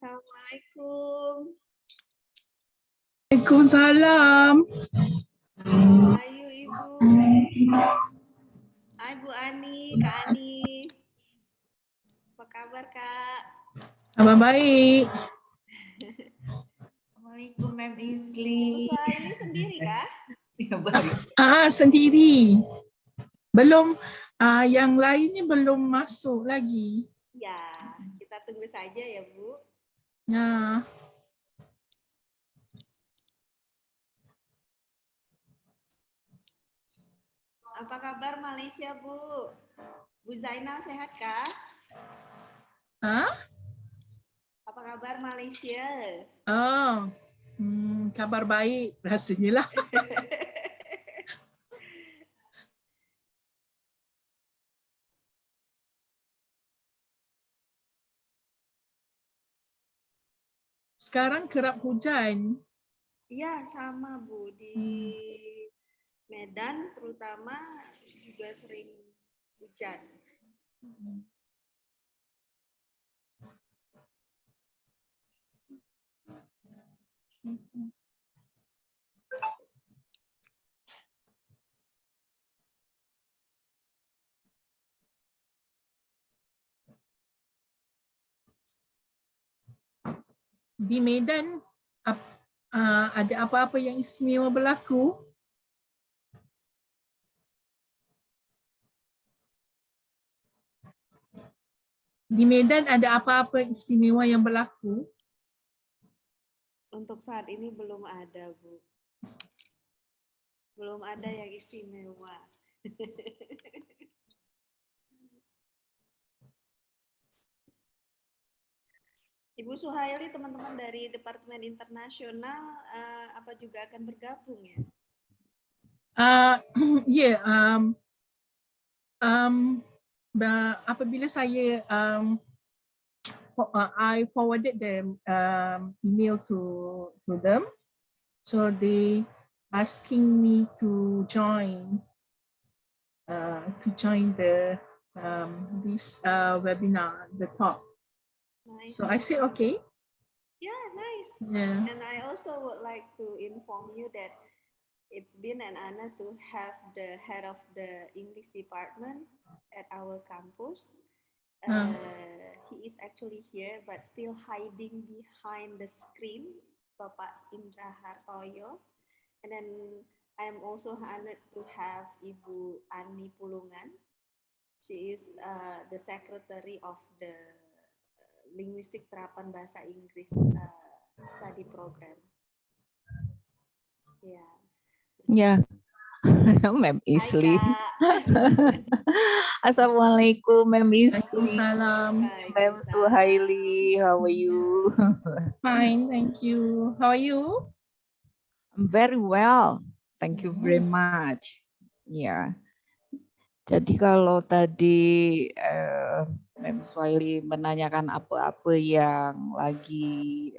Assalamualaikum. Waalaikumsalam. Ayu Ibu. Hai Bu Ani, Kak Ani. Apa kabar Kak? Kabar baik. Assalamualaikum Mem Ibu Isli. Suhaili sendiri kah? Sendiri. Belum, yang lainnya belum masuk lagi. Ya, kita tunggu saja ya Bu. Ya. Apa kabar Malaysia Bu? Bu Zainal sehat kah? Apa kabar Malaysia? Oh, kabar baik rasanya lah. Sekarang kerap hujan. Iya sama Bu, di Medan terutama juga sering hujan. Di Medan ada apa-apa yang istimewa berlaku? Di Medan ada apa-apa istimewa yang berlaku? Untuk saat ini belum ada Bu. Belum ada yang istimewa. Ibu Suhaili, teman-teman dari Departemen Internasional, apa juga akan bergabung ya? Apabila saya I forwarded the email to them, so they asking me to join the this webinar, the talk. Nice. So I said okay. Yeah, nice. Yeah. And I also would like to inform you that it's been an honor to have the head of the English department at our campus. He is actually here, but still hiding behind the screen, Bapak Indra Hartoyo. And then I am also honored to have Ibu Ani Pulungan. She is the secretary of the Linguistik Terapan Bahasa Inggris study program. Ya. Ya. Mem Isli. Assalamualaikum Mem Isli. Waalaikumsalam. Mem Suhaili, how are you? Fine, thank you. How are you? I'm very well. Thank you very much. Ya. Jadi kalau tadi Mem Suhaili menanyakan apa-apa yang lagi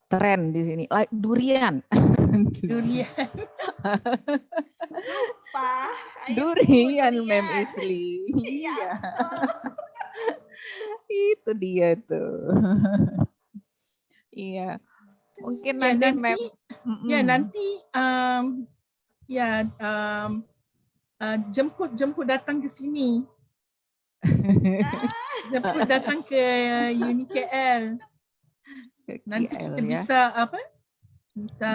tren di sini, like durian. Durian. Lupa. Durian Mem Isli. Iya. Itu dia tuh. Iya. Mungkin Ya, nanti Mem. Ya nanti jemput datang ke sini. Jemput datang ke Uni KL. Nanti kita bisa bisa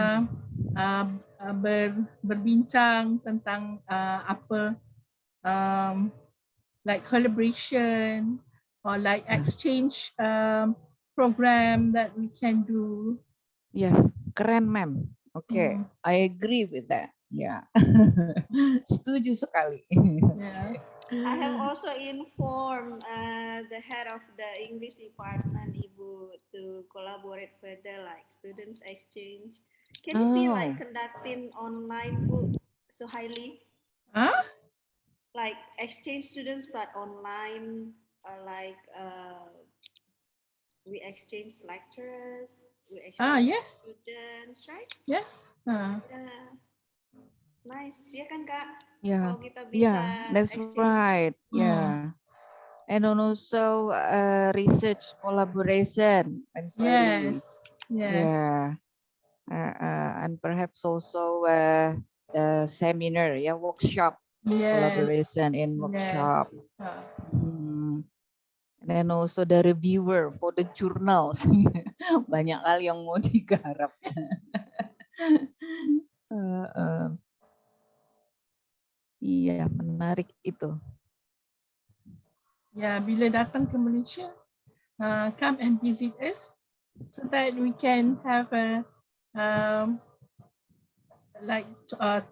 berbincang tentang like collaboration or like exchange program that we can do. Yes, keren Mem. Okay, I agree with that. Ya, setuju sekali. Yeah. I have also informed the head of the English department, Ibu, to collaborate further, like students exchange. Can it be like conducting online, Bu Suhaili? Like exchange students, but online, like we exchange lecturers, we exchange students, right? Yes. Nice, ya kan Kak? Yeah. Kalau kita bisa that's right. Yeah. And then also research collaboration, and Yes. Yes. yeah, and perhaps also seminar, yeah, workshop, Yes. collaboration in Yes. workshop. And then also the reviewer for the journals. Banyak hal yang mau digarap. Iya, menarik itu. Ya, bila datang ke Malaysia, come and visit us so that we can have a like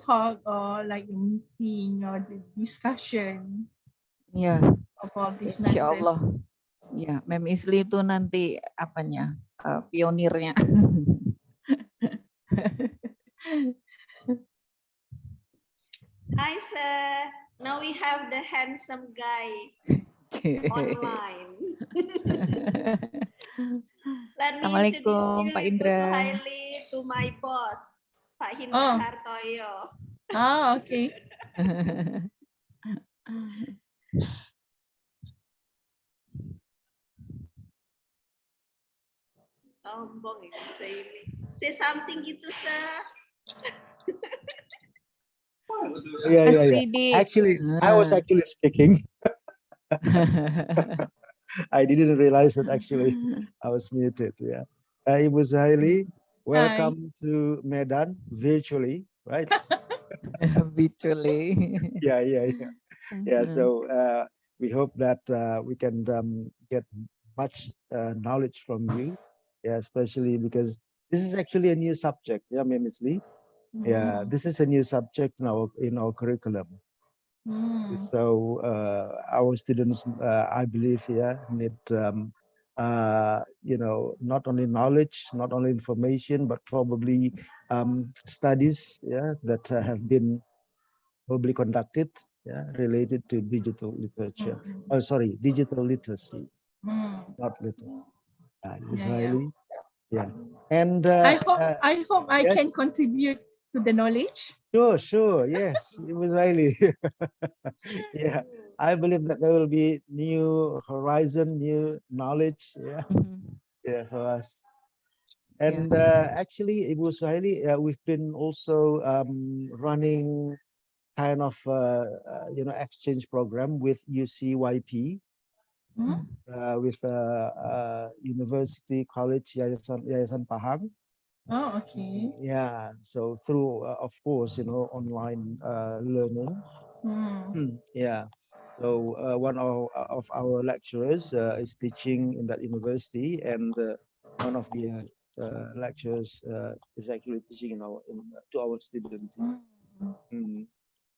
talk or like a meeting or the discussion Ya, about these insya matters. Allah. Ya, Mem Isli itu nanti apanya, pionirnya. Hi, sir. Now we have the handsome guy online. Let me Assalamualaikum, introduce Pak you, Ibu Indra. Suhaili, to my boss, Pak Hindra Hartoyo. Okay. Sombong ini saya ini. Say something gitu, sir. Yeah. Actually, I was actually speaking. I didn't realize that actually I was muted. Yeah. Ibu Suhaili, welcome to Medan virtually, right? Virtually. Yeah. So we hope that we can get much knowledge from you. Yeah, especially because this is actually a new subject. Yeah, Ms. Lee. Yeah, this is a new subject in our curriculum. So our students, I believe, need not only knowledge, not only information, but probably studies, that have been probably conducted, related to digital literature. Oh, sorry, digital literacy, not literature. Israeli, yeah. And I hope I yes. can contribute to the knowledge. Sure. Yes, it was really. Yeah, I believe that there will be new horizon, new knowledge. Yeah, for us. And actually, it was really. We've been also running kind of exchange program with UCYP, with University College Yayasan Pahang. Oh, okay. Yeah, so through, of course, online learning. Yeah, so one of our lecturers is teaching in that university, and one of the lecturers is actually teaching to our students.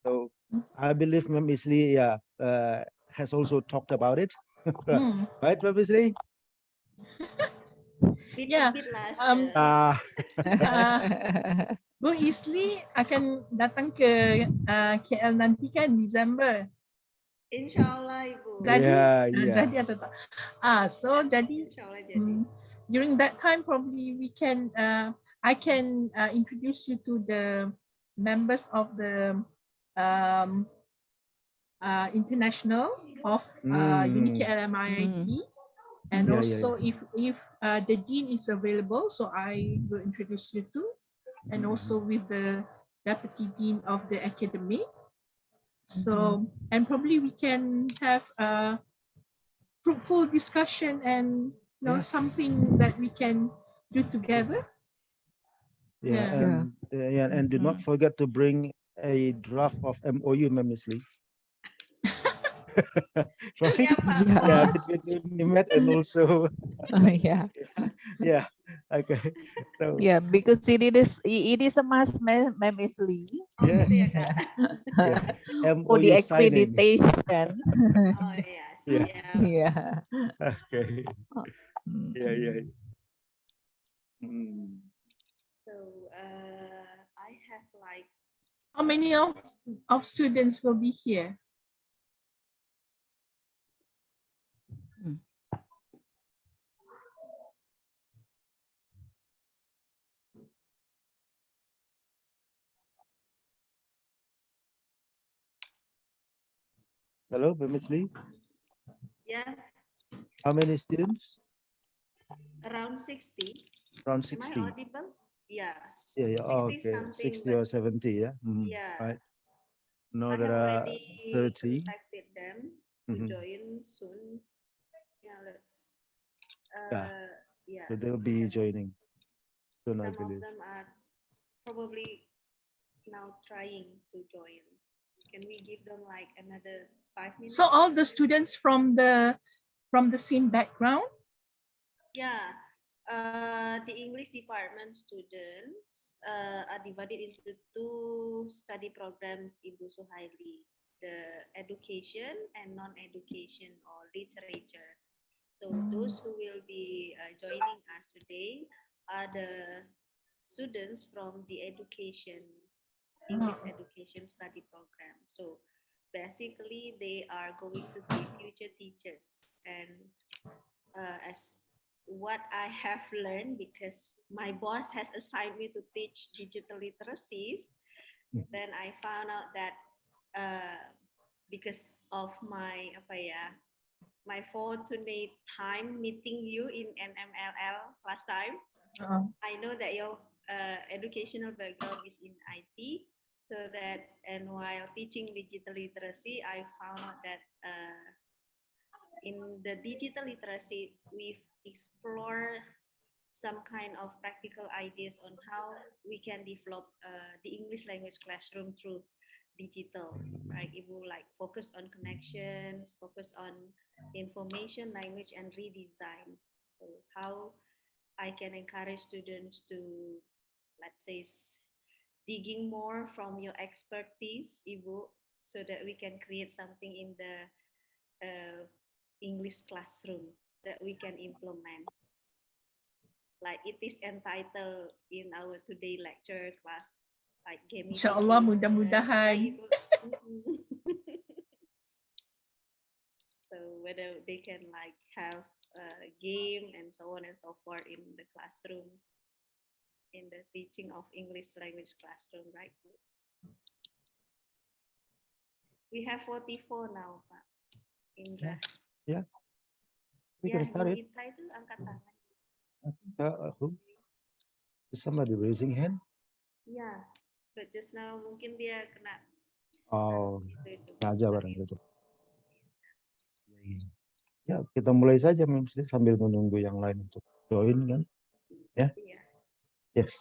So I believe Ma'am Isli, has also talked about it, right, Ma'am Isli? Yeah. Bu Isli akan datang ke KL nanti kan Disember. Insyaallah, Ibu. Jadi atau tak? So jadi during that time probably we can I can introduce you to the members of the international of Unique LMIIT. And also if the dean is available, so I will introduce you to, and also with the deputy dean of the academy. So, and probably we can have a fruitful discussion and something that we can do together. And do not forget to bring a draft of MOU, Ma'am Isli. Right? Yeah, between NIMET and also. Yeah. Okay. So. Yeah, because it is a must, Ma'am Isli. Yes. For the MOU signing. accreditation. Yeah. Okay. Yeah. So I have like. How many of students will be here? Hello, Ms. Lee. Yeah, How many students? around 60. Around Am I 60. audible? Yeah, Yeah, yeah. Oh, 60 okay. something, 60 but or 70, yeah. yeah, Right. Now I there have are already 30. contacted them to join soon. Yeah, Yeah, yeah, so they'll be because joining soon, I some of believe. them are probably now trying to join. Can we give them like another 5 minutes? So all the students from the same background? Yeah, the English department students are divided into two study programs Ibu Suhaili, the education and non-education or literature. So those who will be joining us today are the students from the English education study program. So basically, they are going to be future teachers. And as what I have learned, because my boss has assigned me to teach digital literacies, then I found out that because of my apa ya, my fortunate time meeting you in NMLL last time, I know that your educational background is in IT, so that and while teaching digital literacy, I found out that in the digital literacy, we've explored some kind of practical ideas on how we can develop the English language classroom through digital, right? It will like focus on connections, focus on information, language, and redesign. So how I can encourage students to, let's say, digging more from your expertise, Ibu, so that we can create something in the English classroom that we can implement. Like it is entitled in our today lecture class, like Insyaallah gamification. mudah-mudahan. Right, Ibu? So whether they can like have a game and so on and so forth in the classroom, in the teaching of English language classroom, right? We have 44 now, Pak Indra. Yeah, we Ya, can Bu start it. Itra itu angkat tangan. Who? Is somebody raising hand? Ya, but just now mungkin dia kena Oh, itu. aja barang gitu. Ya, kita mulai saja sambil menunggu yang lain untuk join kan. Ya. Iya. Yes.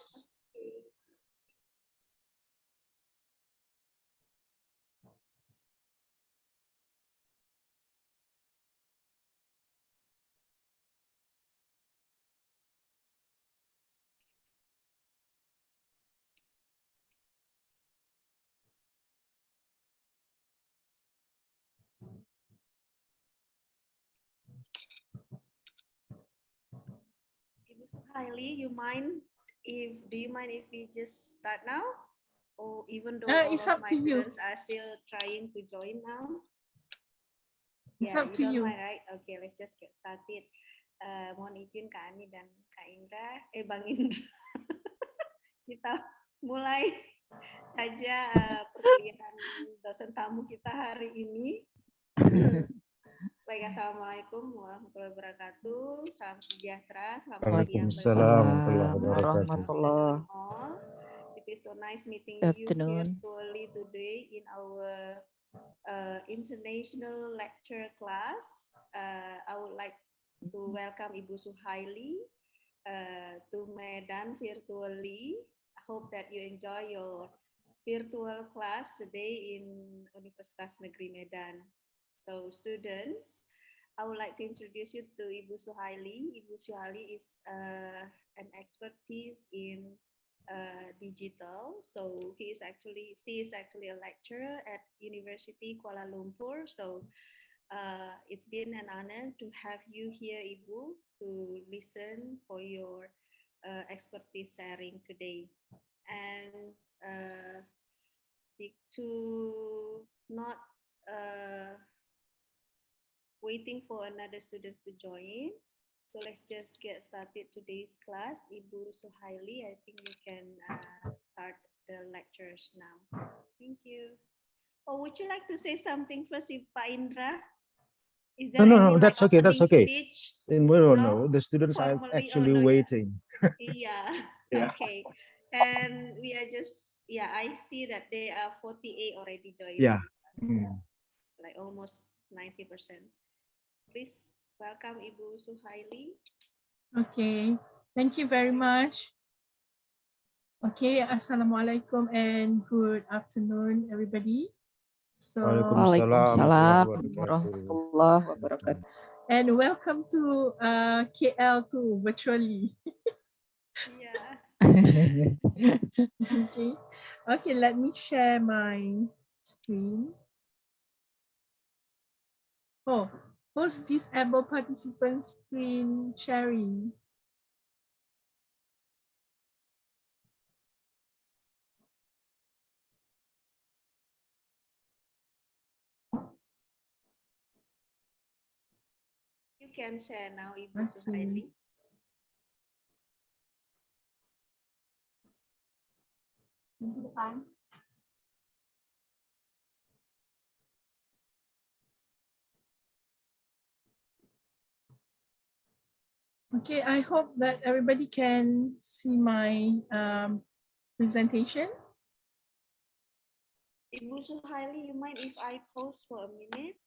Ibu Suhaili, do you mind if we just start now? Or even though all It's of up my to you. students are still trying to join now? It's Yeah, up you to don't you. mind, right? Okay, let's just get started. Mohon izin Kak Ani dan Kak Indra, Bang Indra. Kita mulai saja perkuliahan dosen tamu kita hari ini. Baik, assalamualaikum warahmatullahi wabarakatuh. Salam sejahtera, selamat siang bagi warahmatullahi all. It is so nice meeting you afternoon. virtually today in our international lecture class. I would like to welcome Ibu Suhaili to Medan virtually. I hope that you enjoy your virtual class today in Universitas Negeri Medan. So students, I would like to introduce you to Ibu Suhaili. Ibu Suhaili is an expertise in digital. So she is actually a lecturer at University Kuala Lumpur. So it's been an honor to have you here, Ibu, to listen for your expertise sharing today. And to not waiting for another student to join. So let's just get started today's class. Ibu Suhaili, I think you can start the lectures now. Thank you. Oh, would you like to say something first, Pak Indra? Is No, there no, any no, like that's okay. That's opening okay. speech? No, No, no, the students are formally. Oh actually no, yeah, waiting. yeah. Yeah. Okay, and we are just yeah. I see that they are 48 already Yeah. joining, Mm. like almost 90%. Please welcome Ibu Suhaili. Okay, thank you very much. Okay, Assalamualaikum and good afternoon, everybody. So, Waalaikumsalam Waalaikumsalam warahmatullahi wabarakatuh. warahmatullahi wabarakatuh. and welcome to KL too, virtually. Yeah. Okay, okay, let me share my screen. Oh, who's disabled participant screen sharing? You can share now, Ibu Okay. Suhaili. Okay, I hope that everybody can see my presentation. Ibu Suhaili, you mind if I pause for a minute?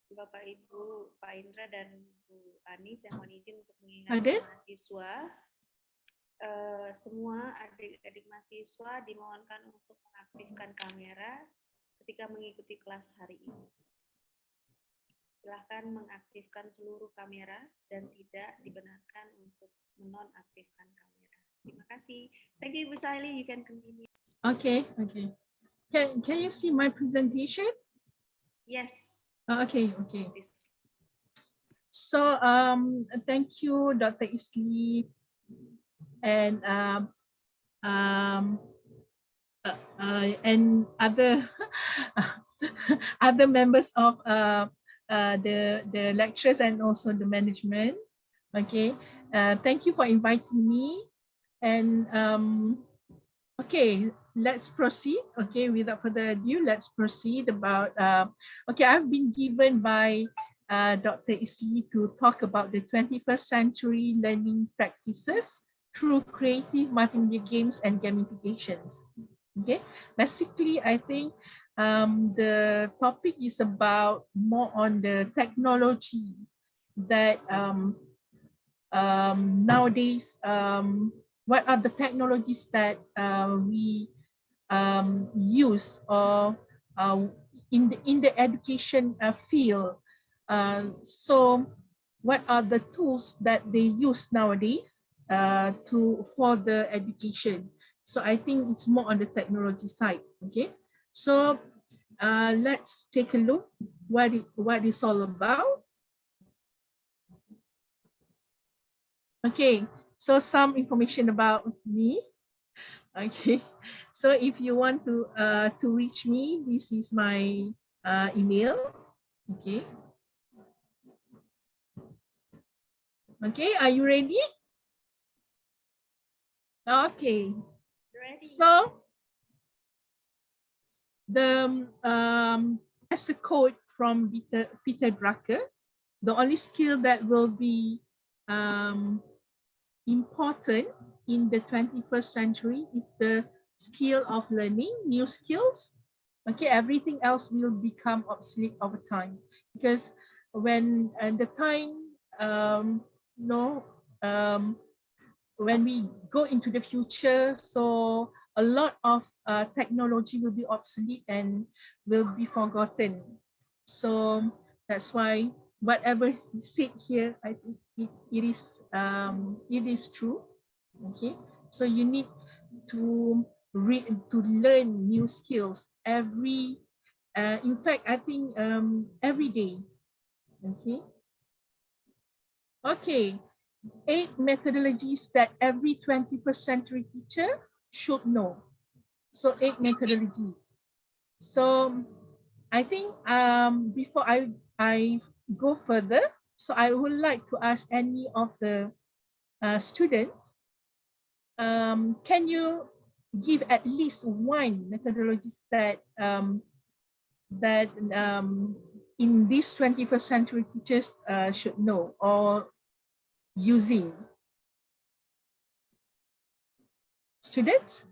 Bapak Ibu Pak Indra dan Bu Anis yang mohon izin untuk mengingatkan Ada? mahasiswa, semua adik-adik mahasiswa dimohonkan untuk mengaktifkan kamera ketika mengikuti kelas hari ini. Silahkan mengaktifkan seluruh kamera dan tidak dibenarkan untuk menonaktifkan kamera. Terima kasih. Thank you, Ibu Suhaili. You can continue. Okay, okay. Can you see my presentation? Yes. Okay, okay. Please. So thank you, Dr. Isli, and other other members of the lecturers and also the management. Okay, thank you for inviting me, and okay, let's proceed. Okay, without further ado, let's proceed about, okay, I've been given by Dr. Isli to talk about the 21st century learning practices through creative multimedia games and gamifications. Okay, basically, I think the topic is about more on the technology that nowadays, what are the technologies that we use or in the education field. So what are the tools that they use nowadays for the education? So I think it's more on the technology side. Okay, so let's take a look what it's all about. Okay, so some information about me. Okay, so if you want to reach me, this is my email. Okay. Okay, are you ready? Okay. Ready. So the as a quote from Peter Drucker, the only skill that will be important in the 21st century is the skill of learning new skills. Okay, everything else will become obsolete over time, because when the time no when we go into the future, so a lot of technology will be obsolete and will be forgotten. So that's why whatever he said here, I think it is true. Okay, so you need to to learn new skills every. In fact, I think every day. Okay. Okay. 8 methodologies that every 21st century teacher should know. So 8 methodologies. So I think before I go further, so I would like to ask any of the students, can you give at least one methodologies that in this 21st century teachers should know or using? Students?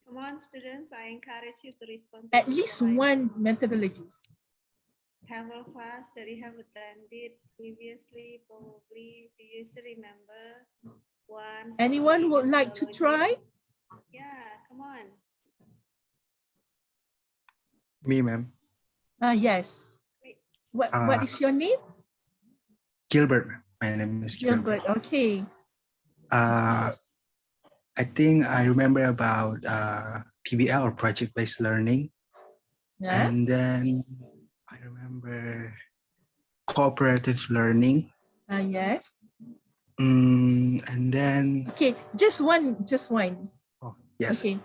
Come on, students. I encourage you to respond to At this least slide. one methodology. Travel class that you have attended previously, probably. Do you still remember one? Anyone would like to try? Yeah, come on. Me, ma'am. Yes. What is your name? Gilbert, ma'am. My name is Gilbert. Okay. I think I remember about PBL or project-based learning. Yeah. And then I remember cooperative learning. Yes. And then okay, just one. Oh, yes. Okay.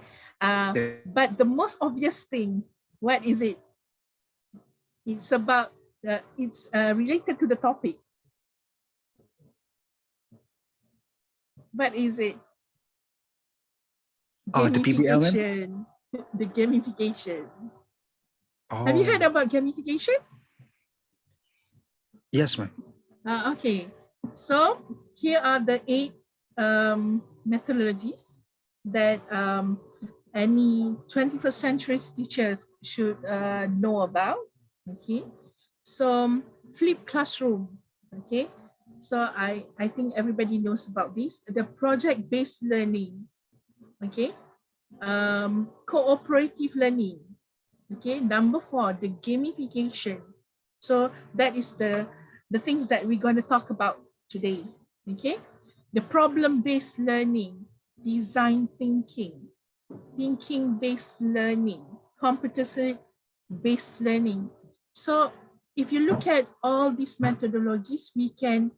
But the most obvious thing, what is it? It's about it's related to the topic. What is it? Oh, the PBL, ma'am? Gamification. The gamification. Oh. Have you heard about gamification? Yes, ma'am. Okay. So here are the 8 methodologies that any 21st century teachers should know about. Okay. So flipped classroom. Okay. So I think everybody knows about this. The project-based learning. Okay. Cooperative learning. Okay. Number 4, the gamification. So that is the things that we're going to talk about today. Okay. The problem-based learning, design thinking, thinking-based learning, competency-based learning. So if you look at all these methodologies, we can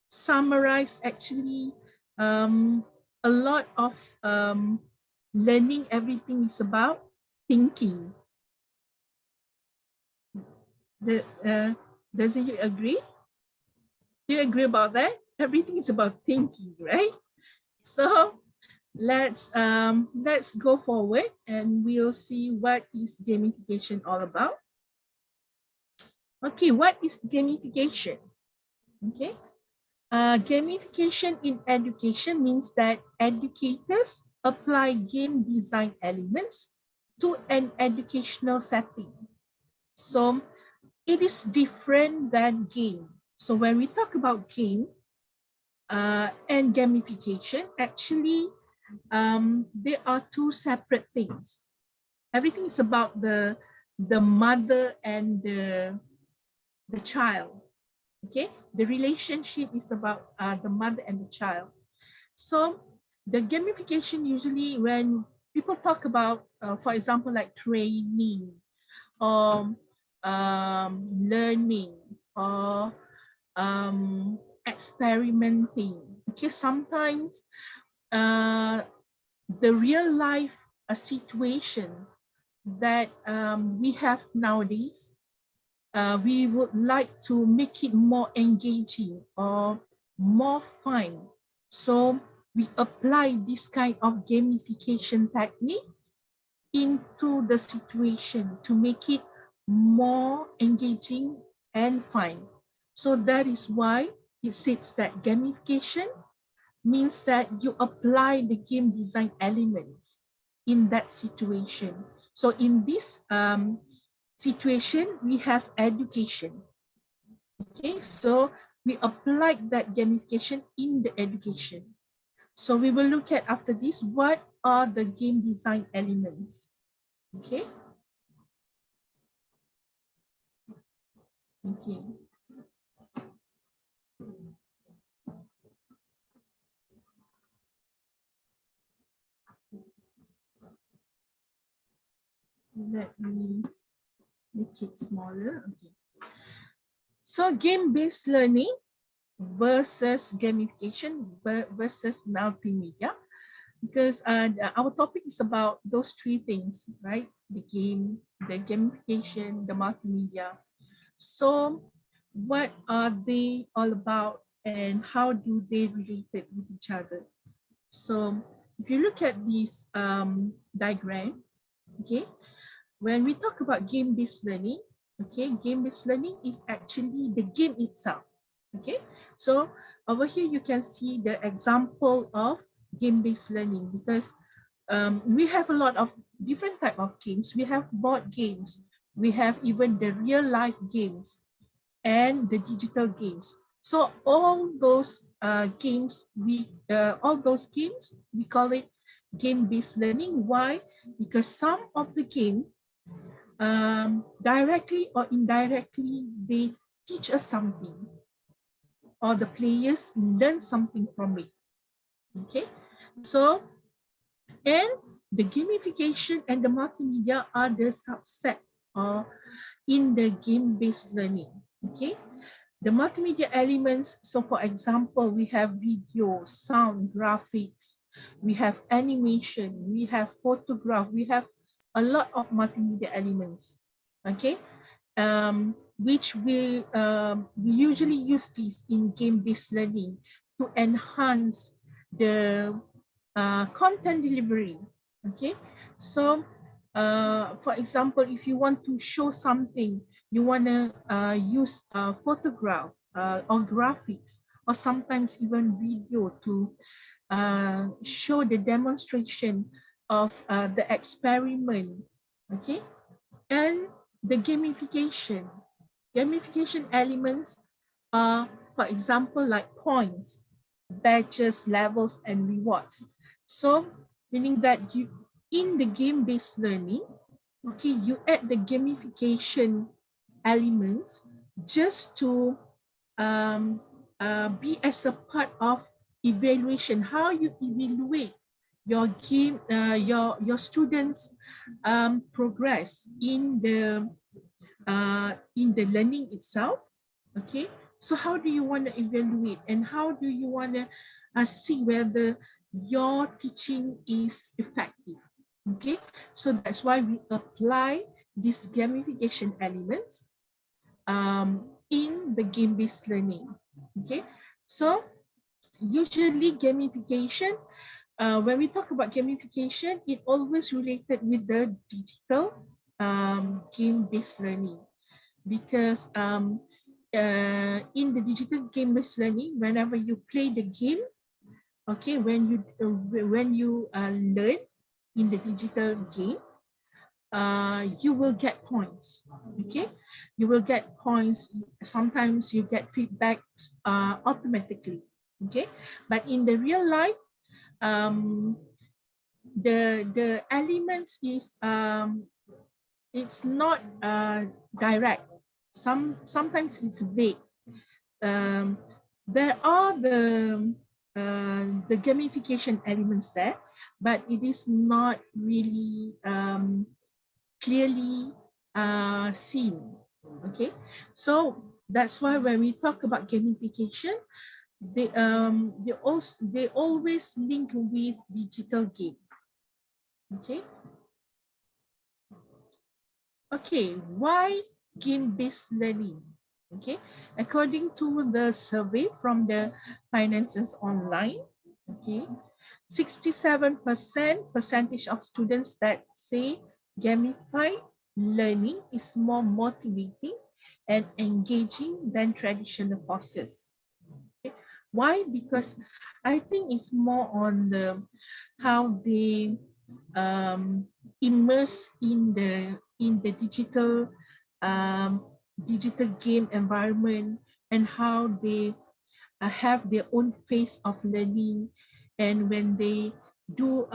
summarize actually a lot of learning. Everything is about thinking. Doesn't you agree? Do you agree about that? Everything is about thinking, right? So let's go forward and we'll see what is gamification all about. Okay, what is gamification? Okay, gamification in education means that educators apply game design elements to an educational setting. So it is different than game. So when we talk about game and gamification, actually there are 2 separate things. Everything is about the mother and the child. Okay, the relationship is about the mother and the child. So the gamification, usually when people talk about, for example, like training or learning or experimenting. Okay, sometimes the real life situation that we have nowadays, we would like to make it more engaging or more fun. So we apply this kind of gamification techniques into the situation to make it more engaging and fun. So that is why it says that gamification means that you apply the game design elements in that situation. So in this situation, we have education. Okay, so we applied that gamification in the education. So we will look at after this, what are the game design elements? Okay. Okay. Let me make it smaller. Okay. So game-based learning versus gamification versus multimedia, because our topic is about those 3 things, right? The game, the gamification, the multimedia. So what are they all about and how do they relate with each other? So if you look at this diagram, okay, when we talk about game-based learning, Okay, game-based learning is actually the game itself. Okay, so over here you can see the example of game-based learning, because we have a lot of different type of games. We have board games, we have even the real life games and the digital games. So all those games, we call it game-based learning. Why? Because some of the game, directly or indirectly, they teach us something, or the players learn something from it. Okay, so and the gamification and the multimedia are the subset or in the game-based learning. Okay, the multimedia elements. So for example, we have video, sound, graphics, we have animation, we have photograph, we have a lot of multimedia elements. Okay, which we usually use this in game-based learning to enhance the content delivery. Okay, so for example, if you want to show something, you want to use a photograph or graphics, or sometimes even video to show the demonstration of the experiment. Okay, and the gamification elements are, for example, like points, badges, levels, and rewards. So meaning that you, in the game-based learning, okay, you add the gamification elements just to be as a part of evaluation, how you evaluate your game, your students progress in the learning itself. Okay, so how do you want to evaluate, and how do you want to see whether your teaching is effective? Okay, so that's why we apply these gamification elements in the game-based learning. Okay, so usually gamification, when we talk about gamification, it always related with the digital game-based learning, because in the digital game-based learning, whenever you play the game, okay, when you learn in the digital game, you will get points. Okay, you will get points. Sometimes you get feedbacks automatically. Okay, but in the real life, um, the elements is it's not direct. Sometimes it's vague. Um, there are the gamification elements there, but it is not really clearly seen. Okay, so that's why when we talk about gamification, they always link with digital game. Okay. Okay, why game-based learning? Okay, according to the survey from the Finances Online, okay, 67% of students that say gamified learning is more motivating and engaging than traditional courses. Okay. Why? Because I think it's more on the how they immerse in the digital game environment, and how they have their own phase of learning, and when they do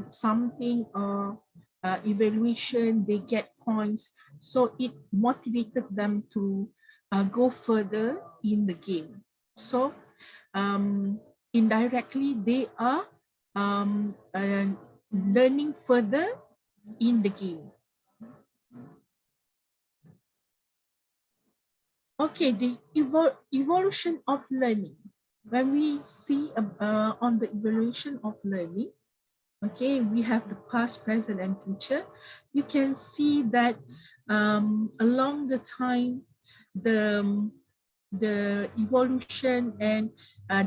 something or evaluation, they get points, so it motivated them to go further in the game. So indirectly they are learning further in the game. Okay, the evolution of learning. When we see on the evaluation of learning, okay, we have the past, present, and future. You can see that along the time, the evolution and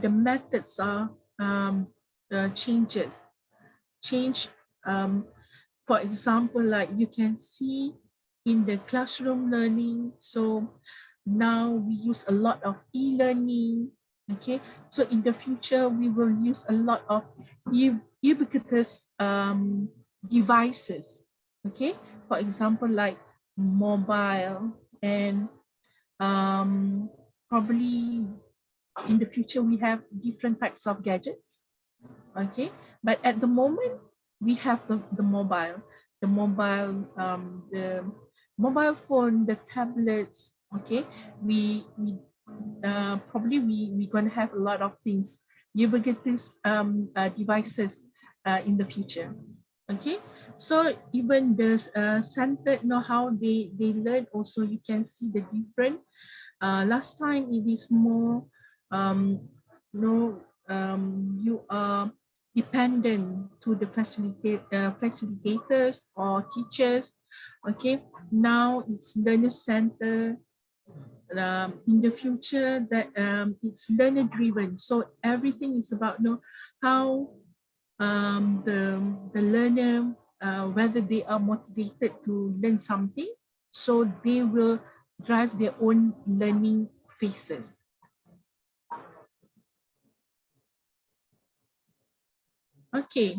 the methods are change. For example, like you can see in the classroom learning. So now we use a lot of e-learning. Okay, so in the future we will use a lot of ubiquitous devices. Okay, for example, like mobile and probably in the future we have different types of gadgets. Okay, but at the moment we have the mobile, the mobile phone, the tablets. Okay, we probably we're gonna have a lot of things, ubiquitous devices in the future. Okay, so even the center, you know how they learn also, you can see the different. Last time it is more no you are dependent to the facilitators or teachers. Okay, now it's learner center. In the future that it's learner driven, so everything is about how the learner, whether they are motivated to learn something, so they will drive their own learning phases. Okay,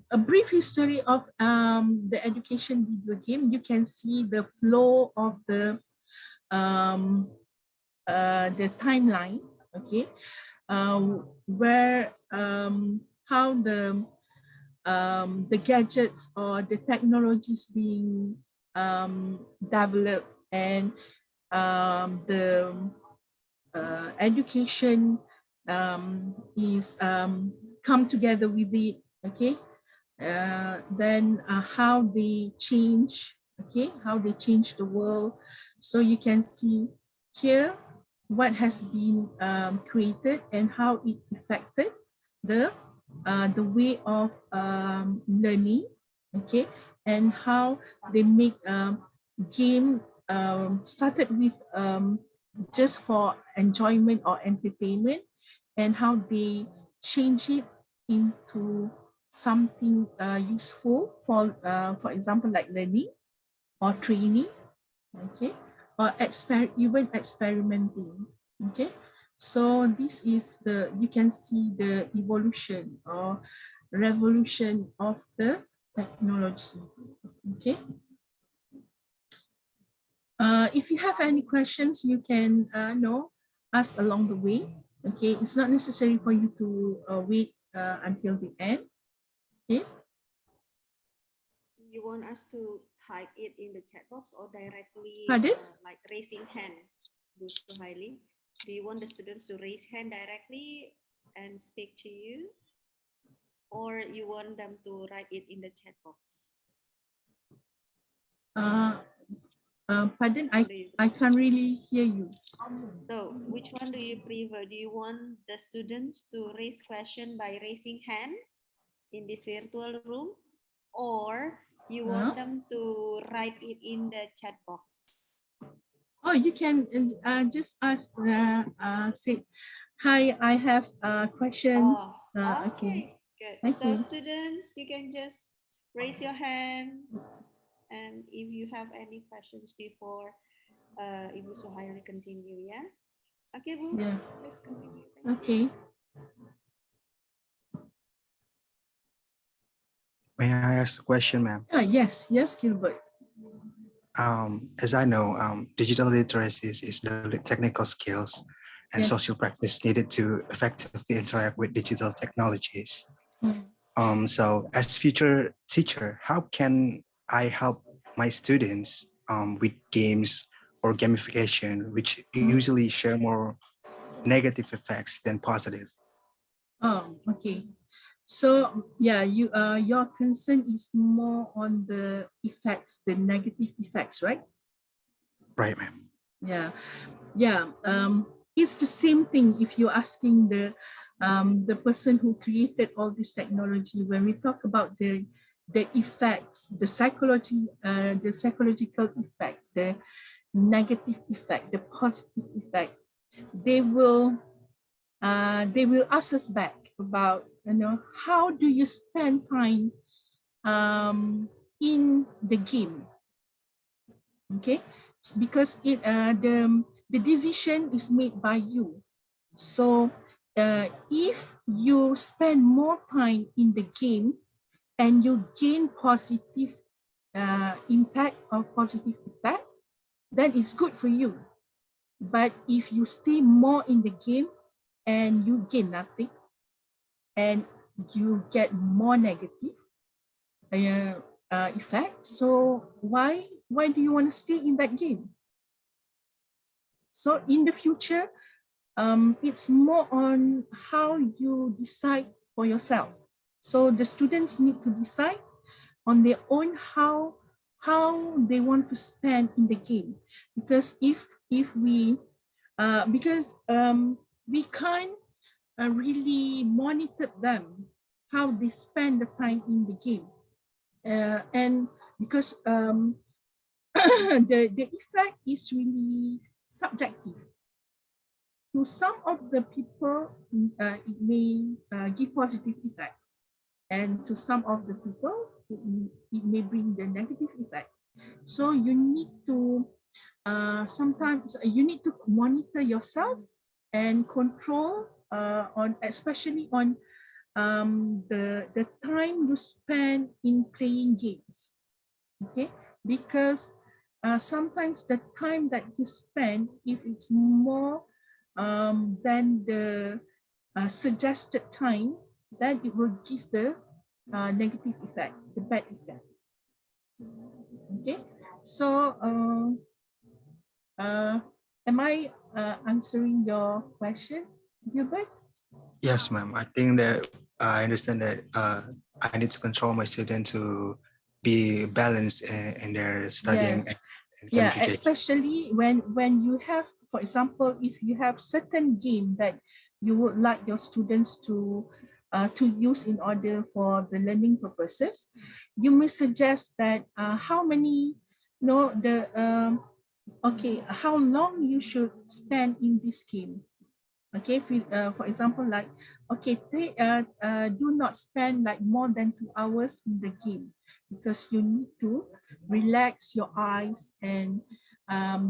a brief history of the education video game. You can see the flow of the timeline. Okay, where how the gadgets or the technologies being developed, and the education is come together with it. Okay, then how they change. Okay, how they change the world. So you can see here what has been created and how it affected the way of learning. Okay, and how they make game started with just for enjoyment or entertainment, and how they change it into something useful for example, like learning or training. Okay, or even experimenting. Okay, so this is you can see the evolution or revolution of the technology. Okay, if you have any questions, you can ask along the way. Okay, it's not necessary for you to wait until the end. Okay. Do you want us to type it in the chat box or directly like raising hand, Bu Suhaili? Do you want the students to raise hand directly and speak to you? Or you want them to write it in the chat box? Pardon, I can't really hear you. So which one do you prefer? Do you want the students to raise question by raising hand in this virtual room, or you want them to write it in the chat box? Oh, you can just ask, say, hi, I have questions. Okay, good. Thank so you. Students, you can just raise your hand, and if you have any questions before Ibu Suhaili continue, yeah? Okay, Bu, let's continue. Okay. May I ask a question, ma'am? Yes, Gilbert. As I know, digital literacy is the technical skills and social practice needed to effectively interact with digital technologies. So as future teacher, how can I help my students with games or gamification, which usually share more negative effects than positive? Oh, okay. So yeah, your concern is more on the effects, the negative effects, right? Right, ma'am. Yeah. It's the same thing if you're asking the person who created all this technology. When we talk about the effects, the psychological effect, the negative effect, the positive effect, they will ask us back about, how do you spend time in the game. Okay, because the decision is made by you. So if you spend more time in the game and you gain positive impact or positive effect, then it's good for you. But if you stay more in the game and you gain nothing and you get more negative effect, so why do you want to stay in that game? So in the future, it's more on how you decide for yourself. So the students need to decide on their own how they want to spend in the game, because if we because we can't really monitor them how they spend the time in the game, and because the effect is really subjective. To some of the people, it may give positive effect, and to some of the people, it may bring the negative effect. So you need to sometimes you need to monitor yourself and control on, especially on the time you spend in playing games. Okay, because sometimes the time that you spend, if it's more than the suggested time, then it will give the negative effect, the bad effect. Okay, so am I answering your question, Gilbert? Yes, ma'am. I think that I understand that I need to control my student to be balanced in their studying Yes. and Yeah, gamification. especially when you have, for example, if you have certain game that you would like your students to use in order for the learning purposes, you may suggest that how many, no, the okay, how long you should spend in this game. Okay, for example, like, okay, do not spend like more than 2 hours in the game, because you need to relax your eyes and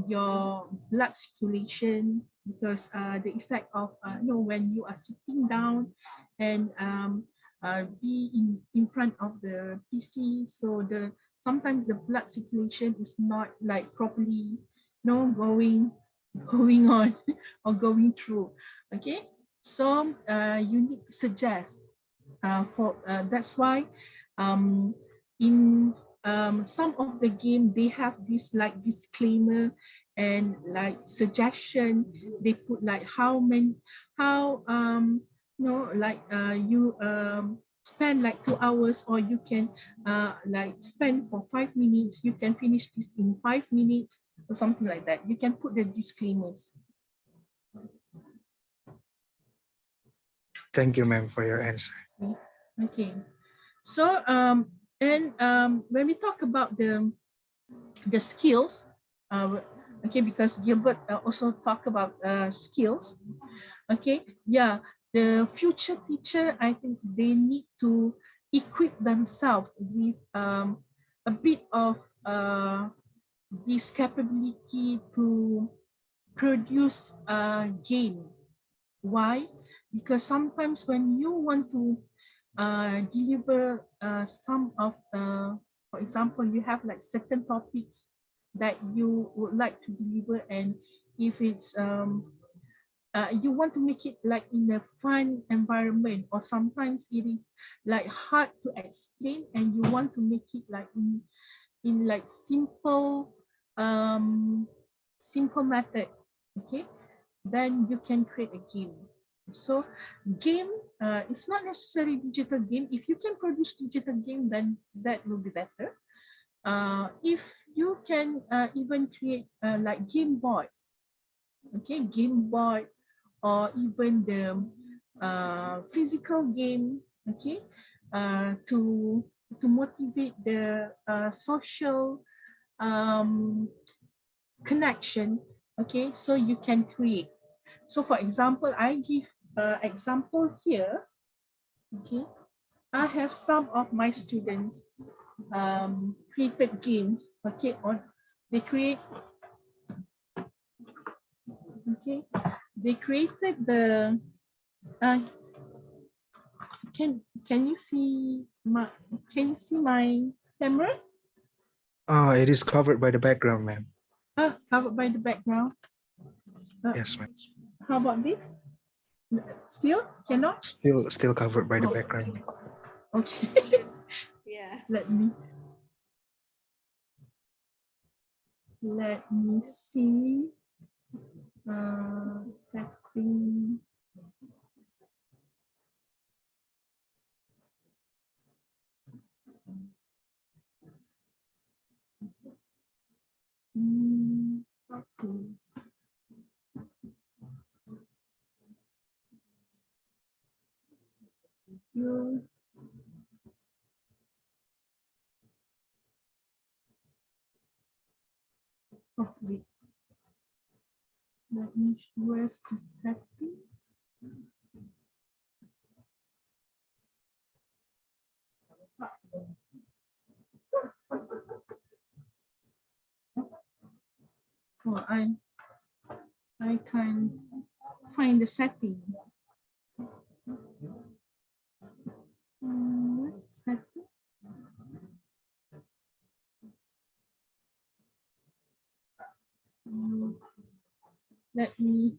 your blood circulation, because the effect of when you are sitting down and be in front of the PC, so the sometimes the blood circulation is not like properly going on or going through. Okay, so you need to suggest for that's why um, in some of the game they have this like disclaimer and like suggestion. They put like how many, how like you spend like 2 hours, or you can like spend for 5 minutes, you can finish this in 5 minutes or something like that. You can put the disclaimers. Thank you, ma'am, for your answer. Okay, so and when we talk about the skills, okay, because Gilbert also talk about skills. Okay, yeah, the future teacher, I think they need to equip themselves with a bit of this capability to produce a game. Why? Because sometimes when you want to deliver some of the, for example, you have like certain topics that you would like to deliver, and if it's you want to make it like in a fun environment, or sometimes it is like hard to explain and you want to make it like in like simple method. Okay, then you can create a game. So game, it's not necessarily digital game. If you can produce digital game, then that will be better. If you can even create like Game Boy, okay, Game Boy, or even the physical game, okay, to motivate the social connection, okay, so you can create. So for example, I give example here. Okay, I have some of my students created games, okay, they create. Okay, they created the. Uh, can you see my? Can you see my camera? Oh, it is covered by the background, ma'am. Covered by the background. Yes, ma'am. How about this? Still cannot? Still covered by the background. Okay. Yeah. Let me see. Setting. Okay. You. Okay. Let me where's the setting? Oh, I can find the setting. Where's the setting? Let me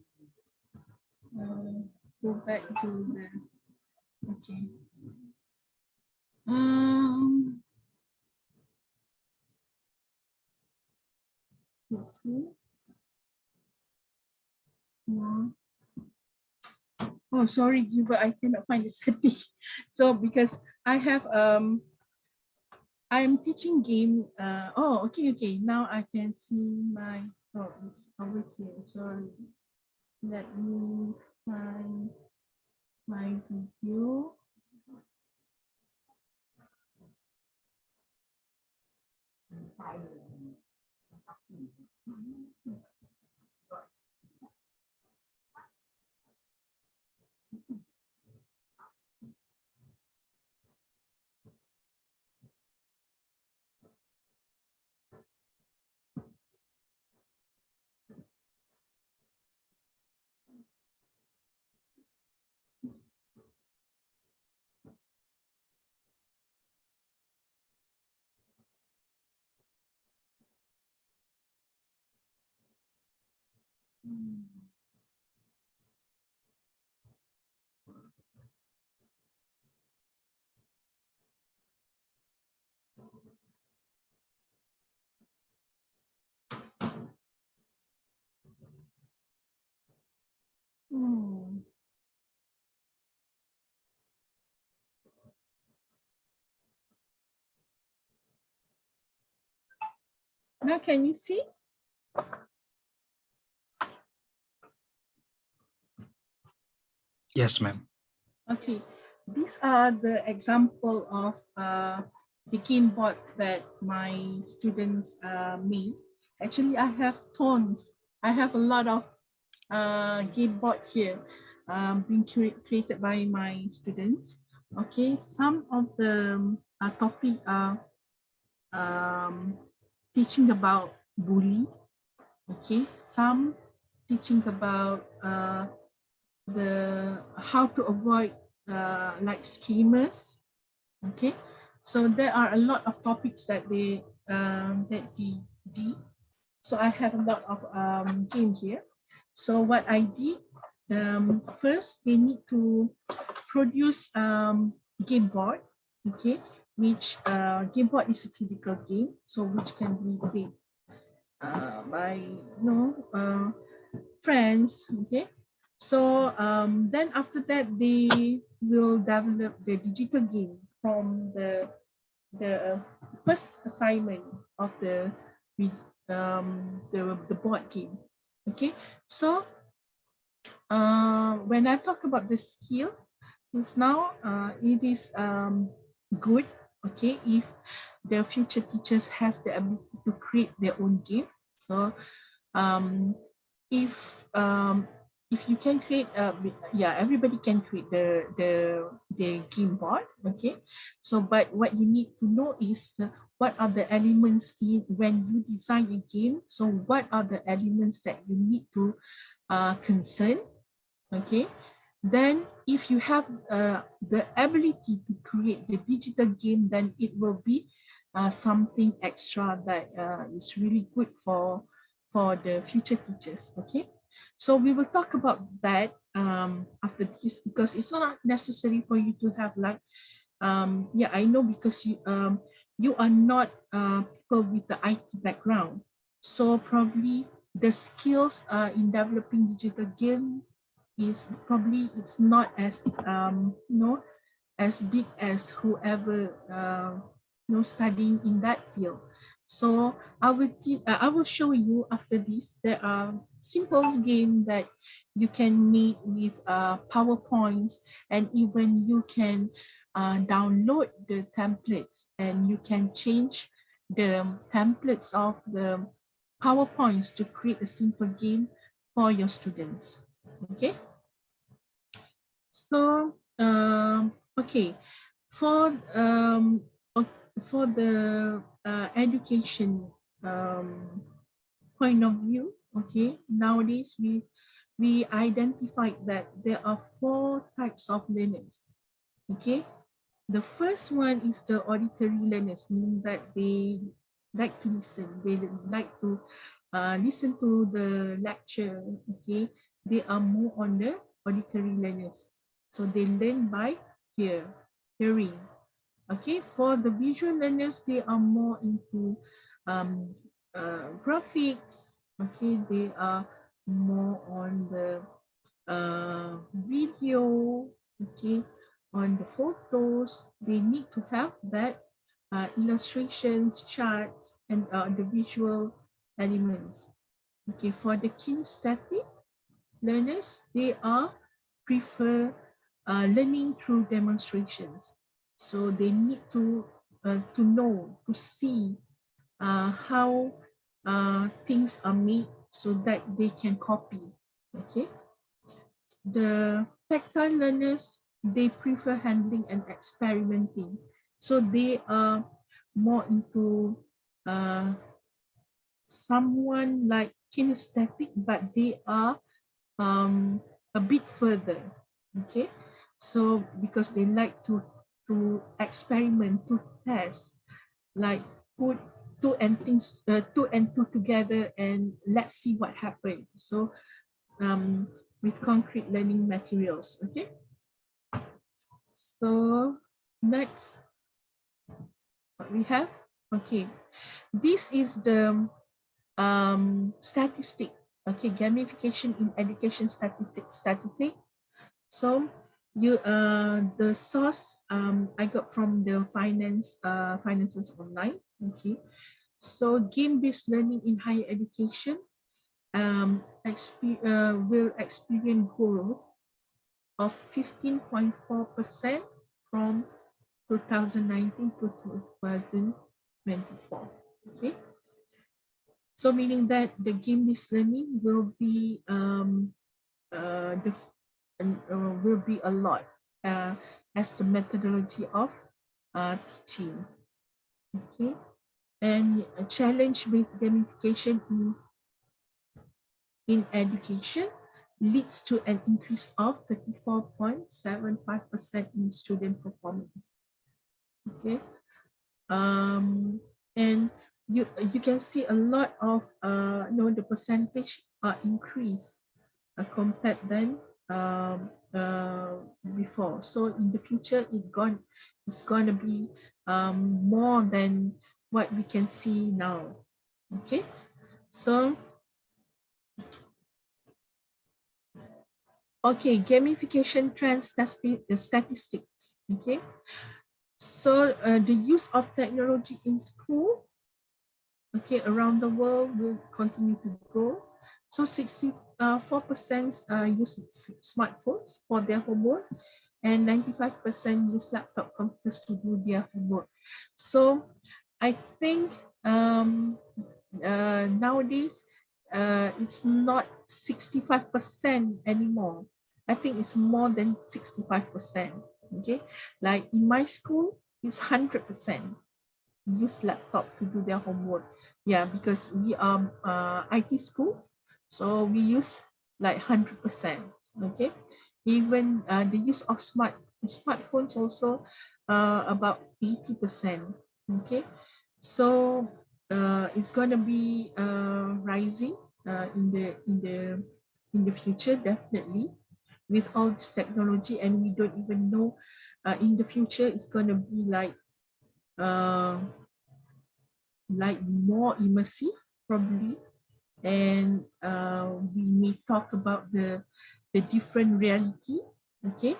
go back to the okay. Okay. No. Oh, sorry, Gilbert, I cannot find the setting. So because I have I'm teaching game. Oh, okay. Now I can see my. Oh, it's over here. Sorry. Let me find my video. Hmm. Now can you see? Yes, ma'am. Okay, these are the example of the game board that my students made. Actually, I have tons. I have a lot of game board here being created by my students. Okay, some of the topic are teaching about bully. Okay, some teaching about the how to avoid like scammers. Okay, so there are a lot of topics that they did. So I have a lot of game here. So what I did, first they need to produce game board. Okay, which game board is a physical game, so which can be played by friends. Okay, so then after that they will develop the digital game from the first assignment of the board game. Okay, so when I talk about the skill, is now it is good. Okay, if the future teachers has the ability to create their own game. So um, if you can create, yeah, everybody can create the the game board. Okay, so but what you need to know is what are the elements in when you design a game. So what are the elements that you need to concern? Okay, then if you have the ability to create the digital game, then it will be something extra that is really good for the future teachers. Okay, so we will talk about that after this, because it's not necessary for you to have like yeah, I know, because you are not people with the IT background, so probably the skills in developing digital game is probably it's not as as big as whoever studying in that field. So I will show you after this. There are simple game that you can make with PowerPoints, and even you can download the templates, and you can change the templates of the PowerPoints to create a simple game for your students. Okay. So, okay, for for the education point of view, okay, nowadays we identified that there are 4 types of learners. Okay, the first one is the auditory learners, meaning that they like to listen. They like to listen to the lecture. Okay, they are more on the auditory learners. So they learn by hearing. Okay, for the visual learners, they are more into um, graphics. Okay, they are more on the video. Okay, on the photos, they need to have that illustrations, charts, and the visual elements. Okay, for the kinesthetic learners, they are prefer learning through demonstrations. So they need to know, to see how things are made so that they can copy. Okay. The tactile learners, they prefer handling and experimenting. So they are more into someone like kinesthetic, but they are a bit further. Okay, so because they like to experiment, to test, like put two and two together and let's see what happens. So with concrete learning materials. Okay, so next what we have, okay, this is the statistic. Okay, gamification in education statistic. So you the source I got from the finances online. Okay, so game-based learning in higher education will experience growth of 15.4% from 2019 to 2024. Okay, so meaning that the game-based learning will be will be a lot as the methodology of teaching. Okay, and challenge-based gamification in education leads to an increase of 34.75% in student performance. Okay, and you can see a lot of the percentage increase compared than before. So in the future, it's gonna be more than what we can see now. Okay, so okay, gamification trends statistics. Okay, so the use of technology in school, okay, around the world will continue to grow. So 64% use smartphones for their homework, and 95% use laptop computers to do their homework. So I think nowadays it's not 65% anymore. I think it's more than 65%. Okay, like in my school, it's 100% use laptop to do their homework. Yeah, because we are IT school, so we use like 100%. Okay, even the use of smartphones also about 80%. Okay, so it's gonna be rising in the future, definitely, with all this technology, and we don't even know in the future it's gonna be uh, like more immersive probably, and we may talk about the different reality. Okay,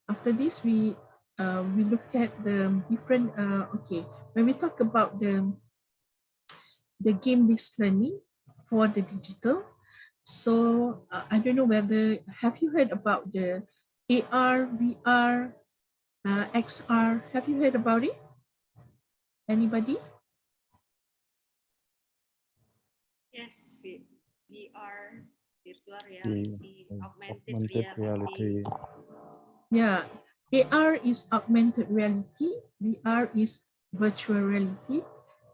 after this we look at the different okay, when we talk about the game-based learning for the digital. So I don't know whether have you heard about the AR, VR, XR? Have you heard about it? Anybody? Yes, VR, virtual The reality, augmented augmented reality. reality. Yeah, AR is augmented reality, VR is virtual reality,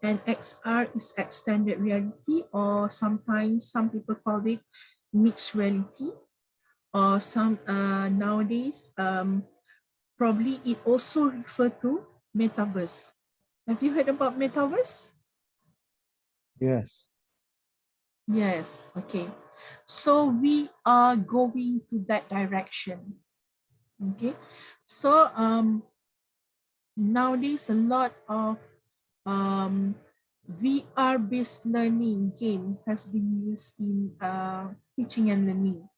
and XR is extended reality, or sometimes some people call it mixed reality, or some nowadays probably it also refer to metaverse. Have you heard about metaverse? Yes. Yes, okay. So we are going to that direction. Okay. So nowadays a lot of VR based learning game has been used in teaching and learning.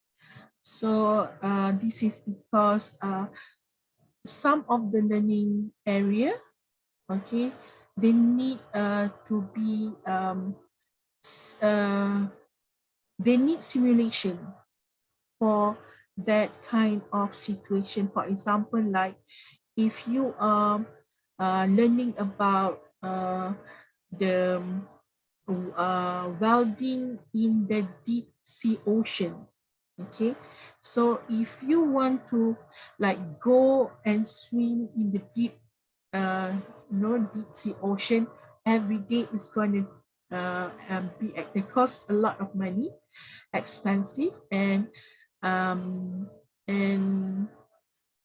So this is because some of the learning area, okay, they need to be uh, they need simulation for that kind of situation. For example, like if you are learning about the welding in the deep sea ocean, okay, so if you want to like go and swim in the deep deep sea ocean every day, is going to be it costs a lot of money, expensive, um, and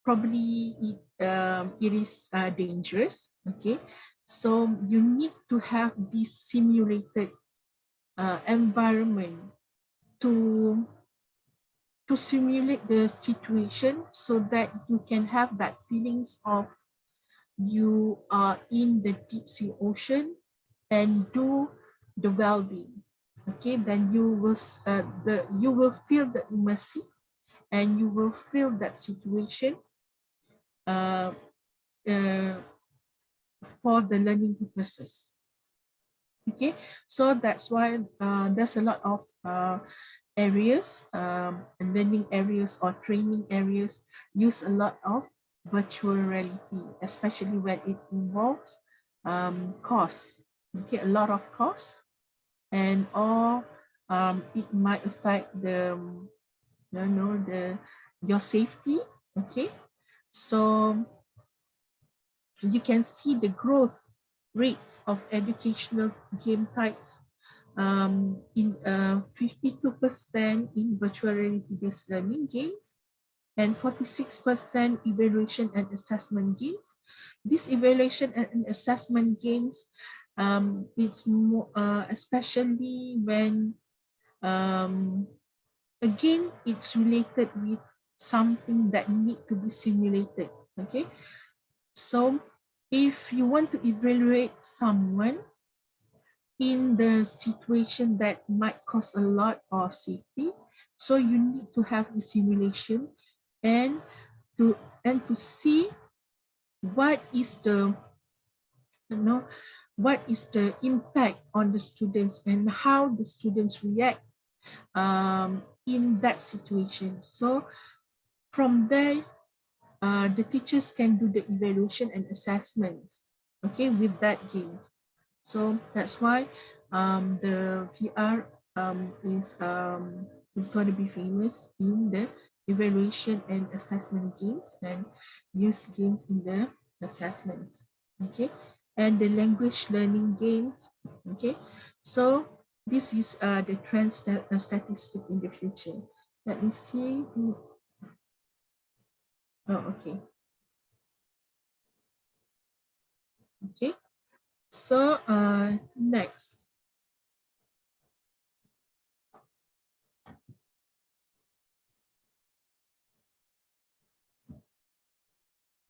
probably it is dangerous. Okay, so you need to have this simulated environment to simulate the situation so that you can have that feelings of you are in the deep sea ocean and do the well-being. Okay, then you will feel the immersive, and you will feel that situation uh, uh, for the learning purposes. Okay, so that's why there's a lot of areas, learning areas or training areas use a lot of virtual reality, especially when it involves costs. Okay, a lot of costs, and or it might affect the your safety. Okay, so you can see the growth rates of educational game types in 52% in virtual reality-based learning games and 46% evaluation and assessment games. This evaluation and assessment games, it's more, especially when, again, it's related with something that need to be simulated. Okay, so if you want to evaluate someone in the situation that might cause a lot of safety, so you need to have the simulation and to see what is the what is the impact on the students and how the students react in that situation. So from there, the teachers can do the evaluation and assessments, okay, with that game. So that's why the VR is going to be famous in the evaluation and assessment games, and use games in the assessments. Okay, and the language learning games. Okay, so this is the trend statistic in the future. Let me see. Oh, okay. Okay. So next.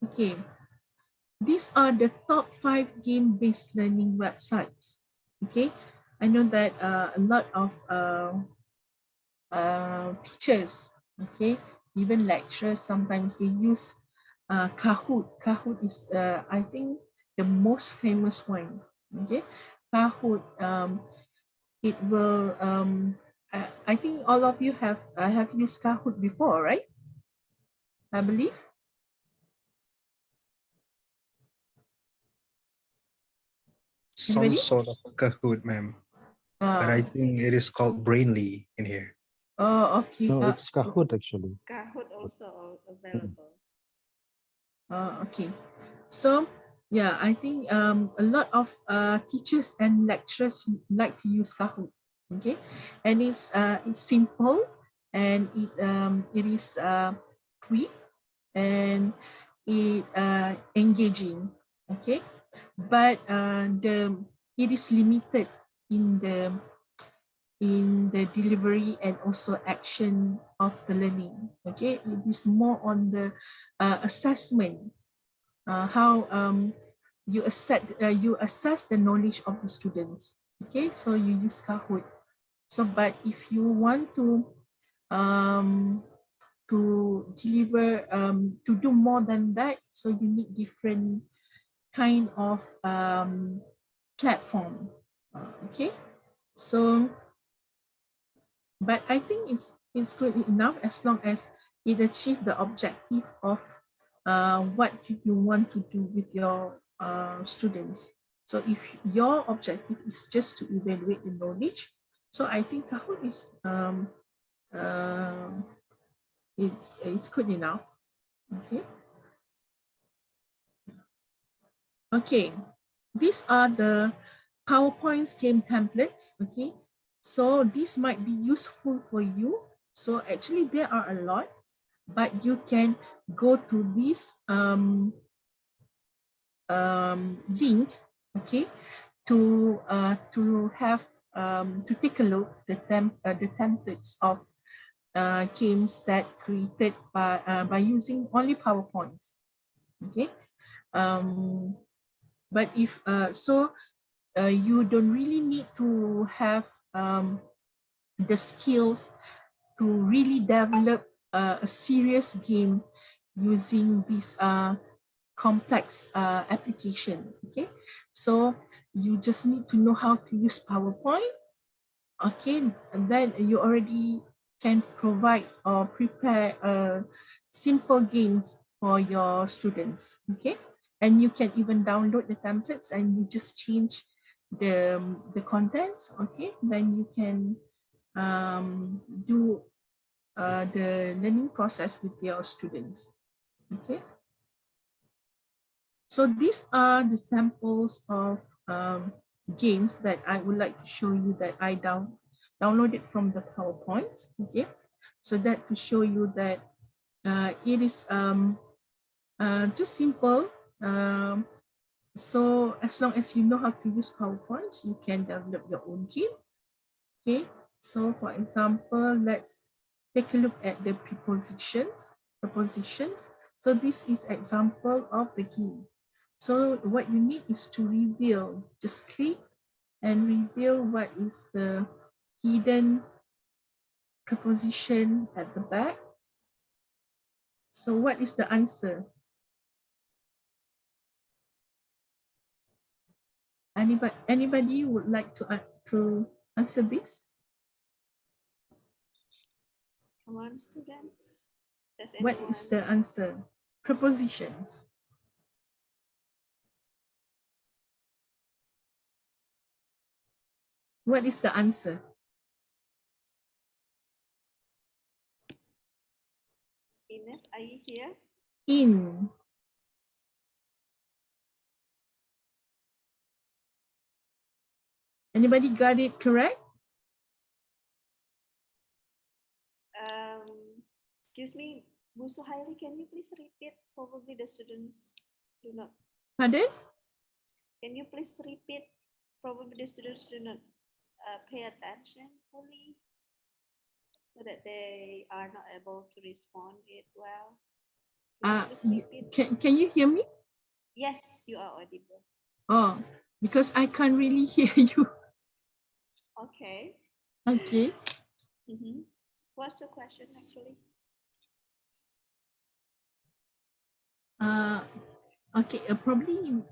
Okay. These are the top 5 game-based learning websites. Okay. I know that a lot of teachers, okay, even lecturers, sometimes they use Kahoot. Kahoot is, I think, the most famous one. Okay, Kahoot. It will. I think all of you have used Kahoot before, right? I believe. Some Anybody? sort of Kahoot, ma'am. But I think it is called Brainly in here. Oh, okay. No, it's Kahoot actually. Kahoot also available. Okay. So yeah, I think a lot of teachers and lecturers like to use Kahoot. Okay, and it's simple, and it is quick, and it engaging. Okay, but it is limited in the delivery and also action of the learning. Okay, it is more on the assessment, how you assess the knowledge of the students. Okay, so you use Kahoot. So, but if you want um, to do more than that, so you need different kind of platform. Okay, so but I think it's good enough as long as it achieves the objective of what you want to do with your students. So if your objective is just to evaluate the knowledge, so I think Kahoot is uh, it's good enough. Okay. Okay. These are the PowerPoint game templates. Okay. So this might be useful for you. So actually there are a lot, but you can go to this link, okay, to have to take a look the templates of games that created by using only PowerPoints. Okay, um, but if you don't really need to have the skills to really develop a serious game using this complex application. Okay, so you just need to know how to use PowerPoint. Okay, and then you already can provide or prepare simple games for your students. Okay, and you can even download the templates and you just change the contents. Okay, then you can do the learning process with your students. Okay. So these are the samples of games that I would like to show you that I downloaded from the PowerPoint. Okay, so that to show you that it is just simple. So as long as you know how to use PowerPoint, you can develop your own game. Okay, so for example, let's take a look at the prepositions. Prepositions. So this is example of the game. So what you need is to reveal. Just click and reveal what is the hidden preposition at the back. So what is the answer? Anybody would like to answer this? Come on, students. Does What anyone? is the answer? Prepositions. What is the answer? Ines, are you here? In. Anybody got it correct? Excuse me, Bu Suhaili, can you please repeat? Probably the students do not. Pardon? Can you please repeat? Probably the students do not pay attention fully, so that they are not able to respond it well. Can you hear me? Yes, you are audible. Oh, because I can't really hear you. Okay. Okay. What's the question actually? Okay, probably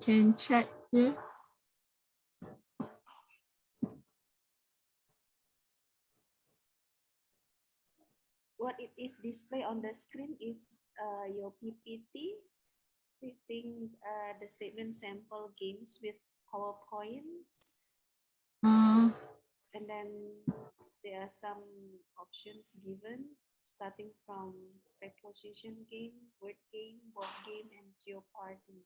can check here. What it is display on the screen is your PPT. I think the statement sample games with PowerPoints. And then there are some options given, starting from preposition game, word game, board game, and Jeopardy.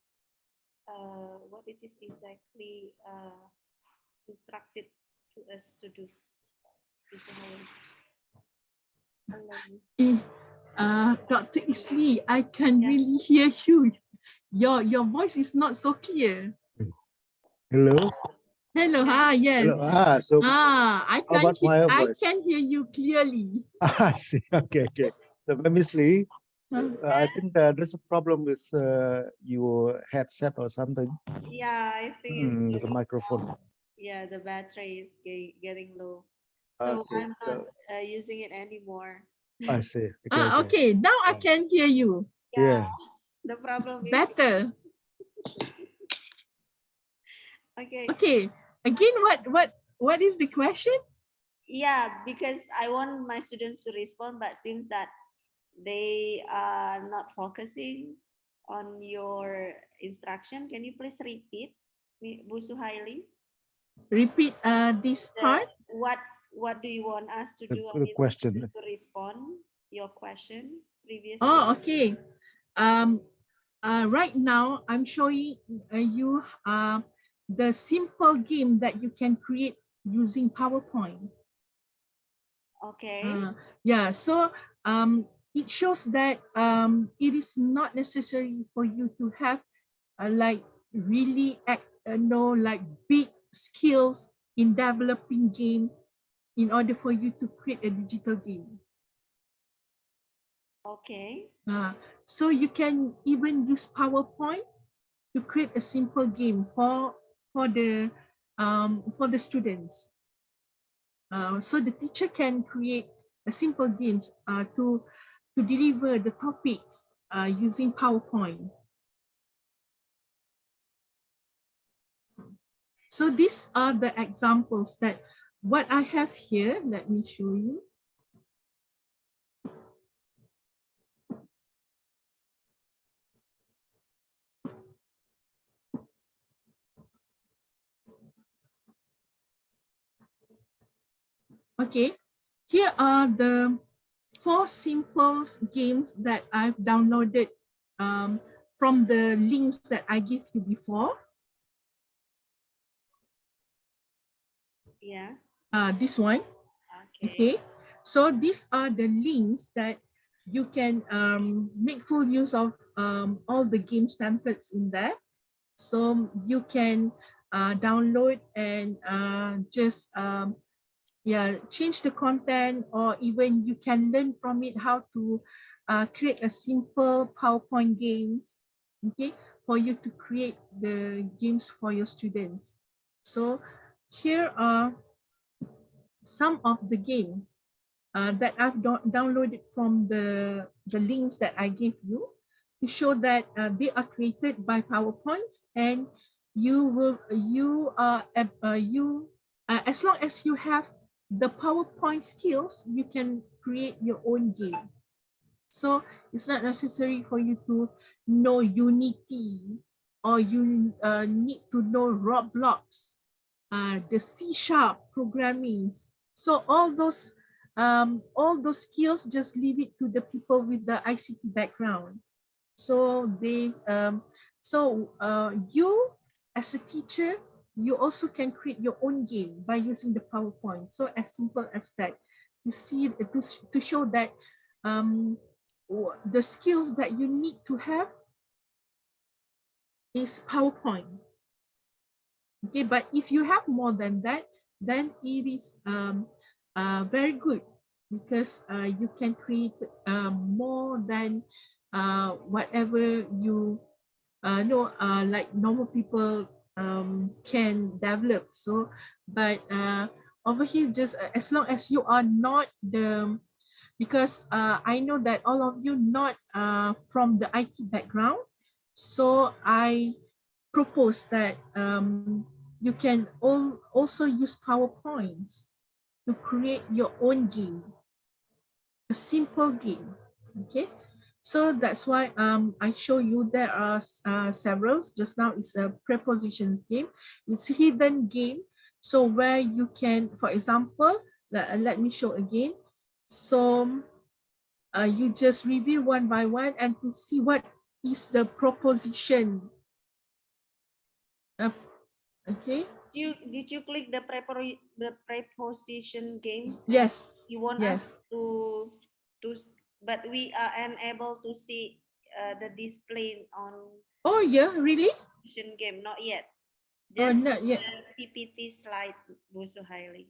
What it is exactly instructed to us to do. Dr. Isli, I can really hear you. Your voice is not so clear. Hello. Hello, yes. Hello. So I can hear you clearly. I see. Okay. So Miss Lee, I think there's a problem with your headset or something. Yeah, I think the microphone. Yeah, the battery is getting low. So Okay, I'm not using it anymore. I see. Okay, now I can hear you. Yeah. The problem is better. Okay. Okay. Again, what is the question? Yeah, because I want my students to respond, but seems that they are not focusing on your instruction. Can you please repeat, Bu Suhaili? Repeat this part. What do you want us to do? The question. To respond your question previously. Oh, okay. Right now I'm showing you the simple game that you can create using PowerPoint. Okay. Yeah, so it shows that it is not necessary for you to have like really like big skills in developing game in order for you to create a digital game. Okay. So you can even use PowerPoint to create a simple game for the students. So the teacher can create a simple games to deliver the topics using PowerPoint. So these are the examples that what I have here. Let me show you. Okay, here are the 4 simple games that I've downloaded from the links that I gave you before. Yeah. This one. Okay. So these are the links that you can make full use of all the games templates in there. So you can download and just change the content, or even you can learn from it how to create a simple PowerPoint games, okay, for you to create the games for your students. So here are some of the games that I've downloaded from the links that I gave you, to show that they are created by PowerPoints, and as long as you have the PowerPoint skills, you can create your own game. So it's not necessary for you to know Unity, or you need to know Roblox, the C# programming. So all those skills, just leave it to the people with the ICT background. So they you as a teacher, you also can create your own game by using the PowerPoint. So as simple as that. You see, to show that the skills that you need to have is PowerPoint. Okay, but if you have more than that, then it is very good, because you can create more than whatever you know, like normal people can develop. So, but over here, just as long as you are not the, because I know that all of you not from the IT background, so I propose that you can also use PowerPoints to create your own game, a simple game. Okay, so that's why I show you there are several. Just now it's a prepositions game. It's hidden game. So where you can, for example, let me show again. So you just review one by one and to see what is the proposition. Okay. Did you click the preposition games? Yes. You want yes. us to, but we are unable to see the display on. Oh yeah, really? Game, not yet. Just not yet. The PPT slide, Bu Suhaili.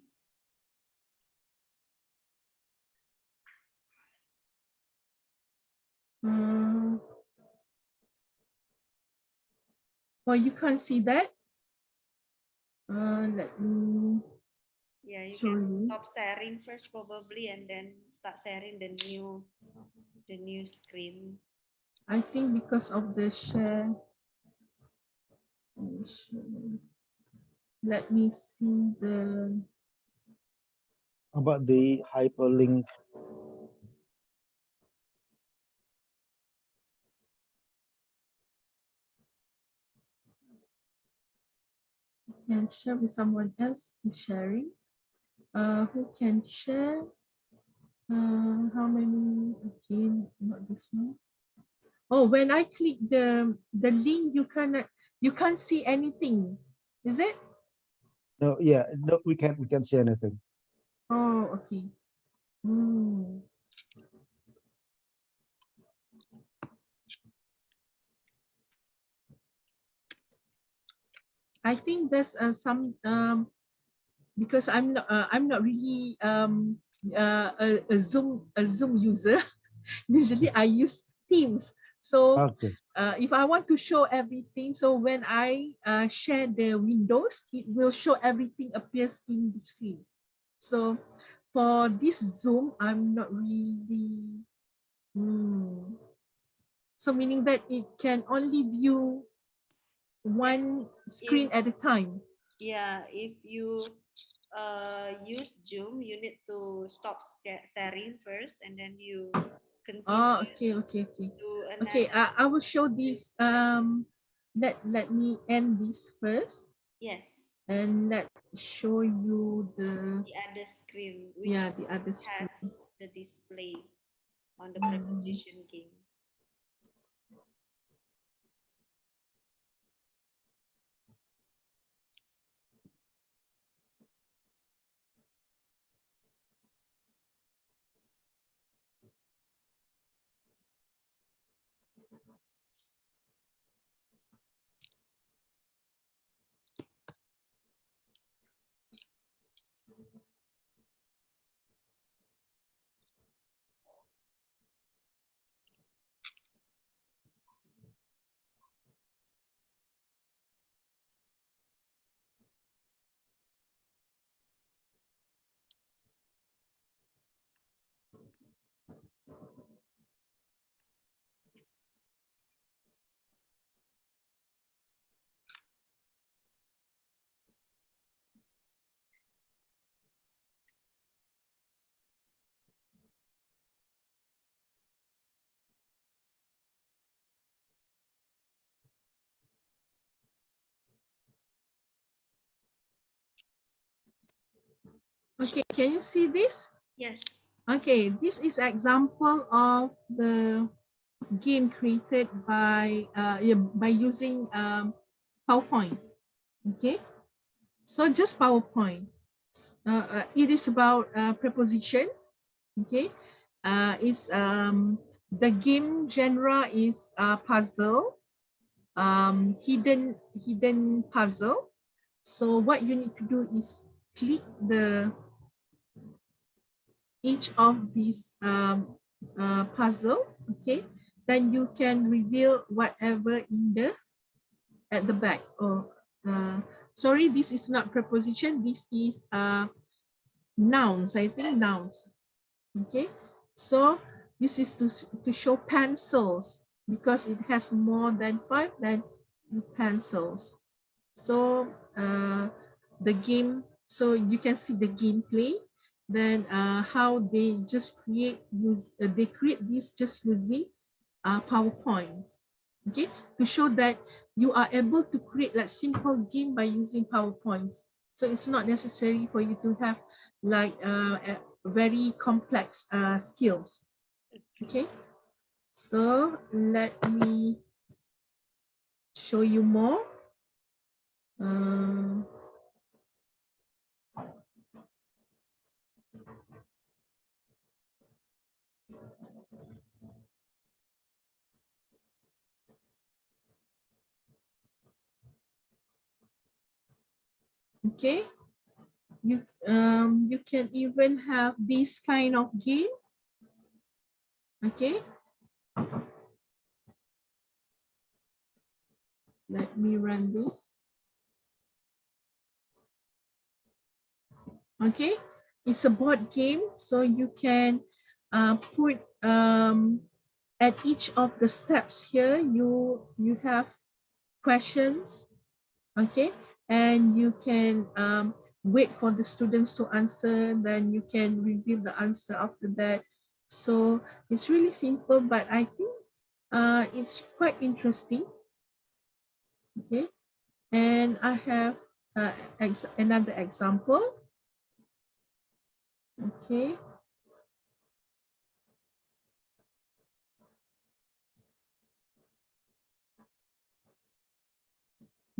Well, you can't see that. Let me. Yeah, you can stop sharing first probably, and then start sharing the new screen. I think because of the share. Let me see the. About the hyperlink. Can share with someone else is sharing. Who can share? How many? Okay, not this one. Oh, when I click the link, you can't see anything. Is it? No, yeah, no, we can't see anything. Oh, okay. I think there's some because I'm not really a Zoom user. Usually I use Teams. So Okay. If I want to show everything, so when I share the windows, it will show everything appears in the screen. So for this Zoom, I'm not really. So meaning that it can only view one screen at a time. Yeah, if you use Zoom, you need to stop sharing first, and then you continue. Oh, okay. Okay, I will show this. Let me end this first. Yes. And let's show you the other screen, which the other screen has the display on the preposition game. Okay, can you see this? Yes. Okay, this is example of the game created by using PowerPoint. Okay, so just PowerPoint. It is about preposition. Okay, it's the game genre is puzzle, hidden puzzle. So what you need to do is click the each of these puzzle. Okay, then you can reveal whatever in the at the back. Oh, sorry, this is not preposition. This is nouns. I think nouns. Okay, so this is to show pencils because it has more than 5 then pencils. So the game, so you can see the gameplay, then how they just create they create this just using PowerPoint. Okay, to show that you are able to create like simple game by using PowerPoints. So it's not necessary for you to have like very complex skills. Okay, so let me show you more. Um, okay, you can even have this kind of game. Okay, let me run this. Okay, it's a board game, so you can put at each of the steps here you have questions. Okay, and you can wait for the students to answer, then you can reveal the answer after that. So it's really simple, but I think it's quite interesting. Okay, and I have another example. Okay,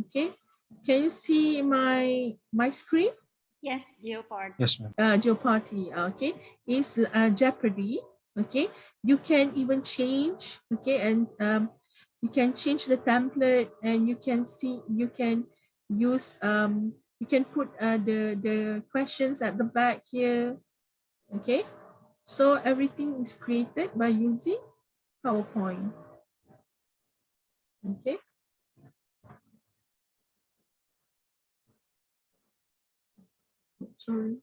okay, can you see my screen? Yes, Geoparty. Yes, ma'am. Jeopardy. Okay, is Jeopardy. Okay, you can even change. Okay, and you can change the template, and you can see you can use you can put the questions at the back here. Okay, so everything is created by using PowerPoint. Okay. Sorry.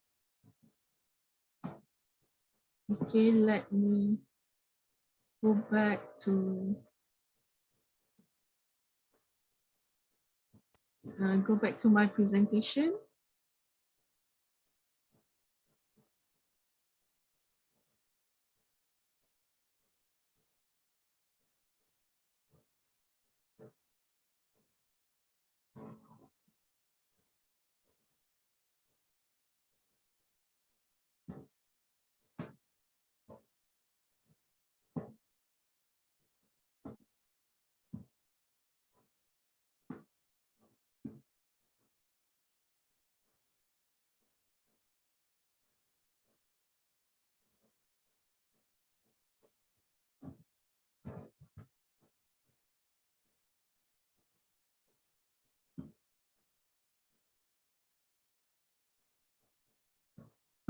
Okay, let me go back to my presentation.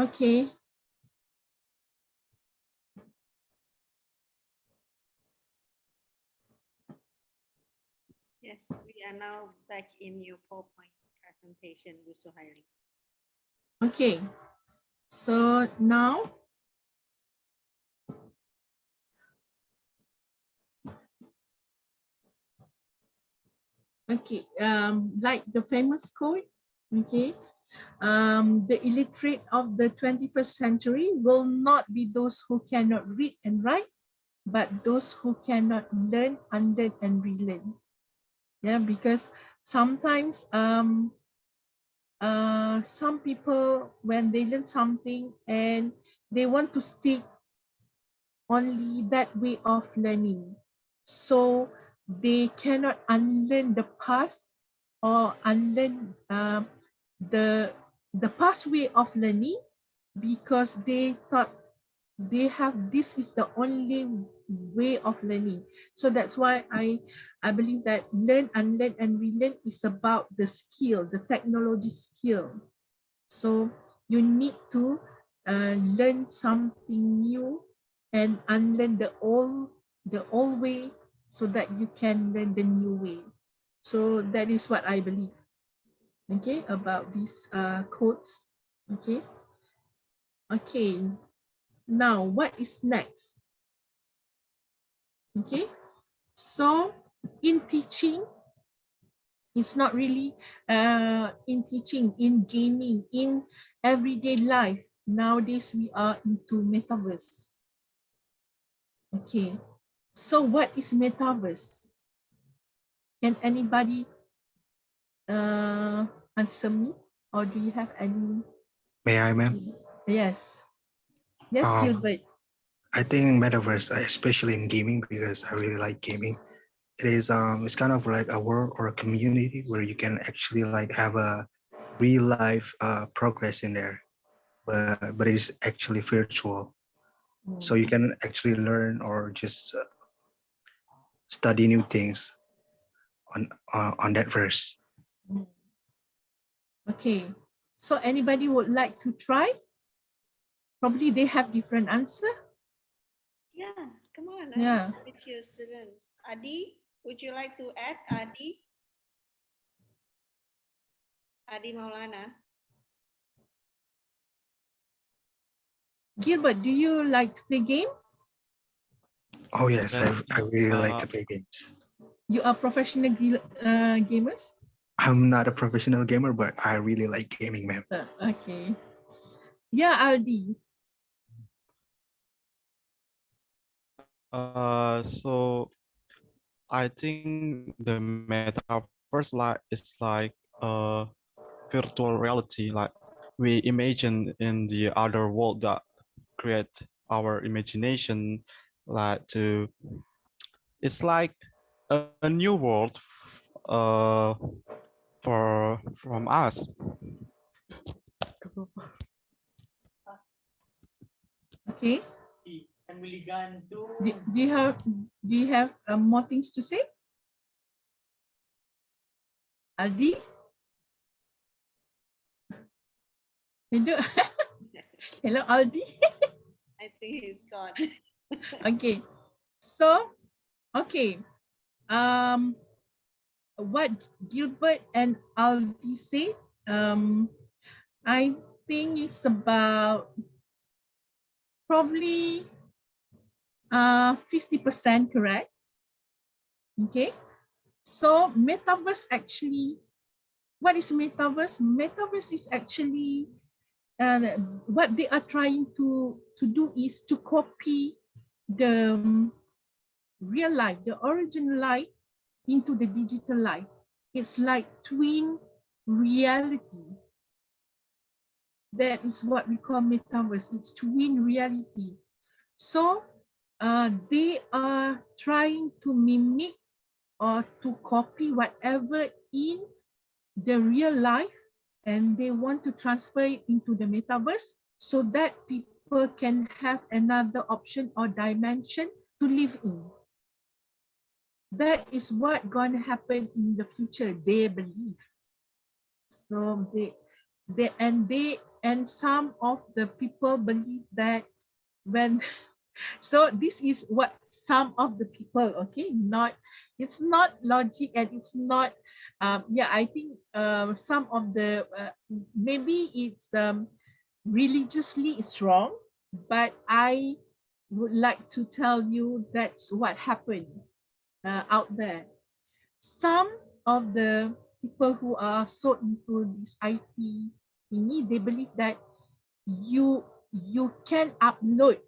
Okay. Yes, we are now back in your PowerPoint presentation, Bu Suhaili. Okay. So now, okay, like the famous quote, okay, the illiterate of the 21st century will not be those who cannot read and write, but those who cannot learn, unlearn, and relearn. Yeah, because sometimes some people, when they learn something and they want to stick only that way of learning, so they cannot unlearn the past or unlearn the past way of learning, because they thought they have this is the only way of learning. So that's why I believe that learn, unlearn, and relearn is about the skill, the technology skill. So you need to learn something new and unlearn the old way so that you can learn the new way. So that is what I believe. Okay, about these quotes. Okay. Okay. Now, what is next? Okay. So in teaching, it's not really in teaching, in gaming, in everyday life. Nowadays, we are into metaverse. Okay. So what is metaverse? Can anybody answer me? Or do you have any? May I, ma'am? Yes. Yes, Gilbert. I think metaverse, especially in gaming, because I really like gaming. It's kind of like a world or a community where you can actually like have a real life progress in there, but it's actually virtual. So you can actually learn or just study new things on that verse. Okay. So anybody would like to try? Probably they have different answer. Yeah, come on. Yeah. With your students. Adi, would you like to add? Adi Maulana. Gilbert, do you like to play game? Oh yes, I really like to play games. You are professional gamers? I'm not a professional gamer, but I really like gaming, ma'am. Okay. Yeah, Aldi. So I think the metaverse is like virtual reality. Like we imagine in the other world that create our imagination, like to. It's like a new world uh from us. Okay. Do you have more things to say? Aldi? Hello, hello, Aldi. I think he's gone. Okay. So, okay. What Gilbert and Aldi said, I think it's about probably 50% correct. Okay. So metaverse actually, what is metaverse? Metaverse is actually what they are trying to do is to copy the real life, the original life into the digital life. It's like twin reality. That is what we call metaverse. It's twin reality. So they are trying to mimic or to copy whatever in the real life, and they want to transfer it into the metaverse so that people can have another option or dimension to live in. That is what gonna happen in the future, they believe. So they some of the people believe that when so this is what some of the people, okay, not, it's not logic, and it's not yeah, I think some of the maybe it's religiously it's wrong, but I would like to tell you that's what happened out there. Some of the people who are so into this IT thingy, they believe that you can upload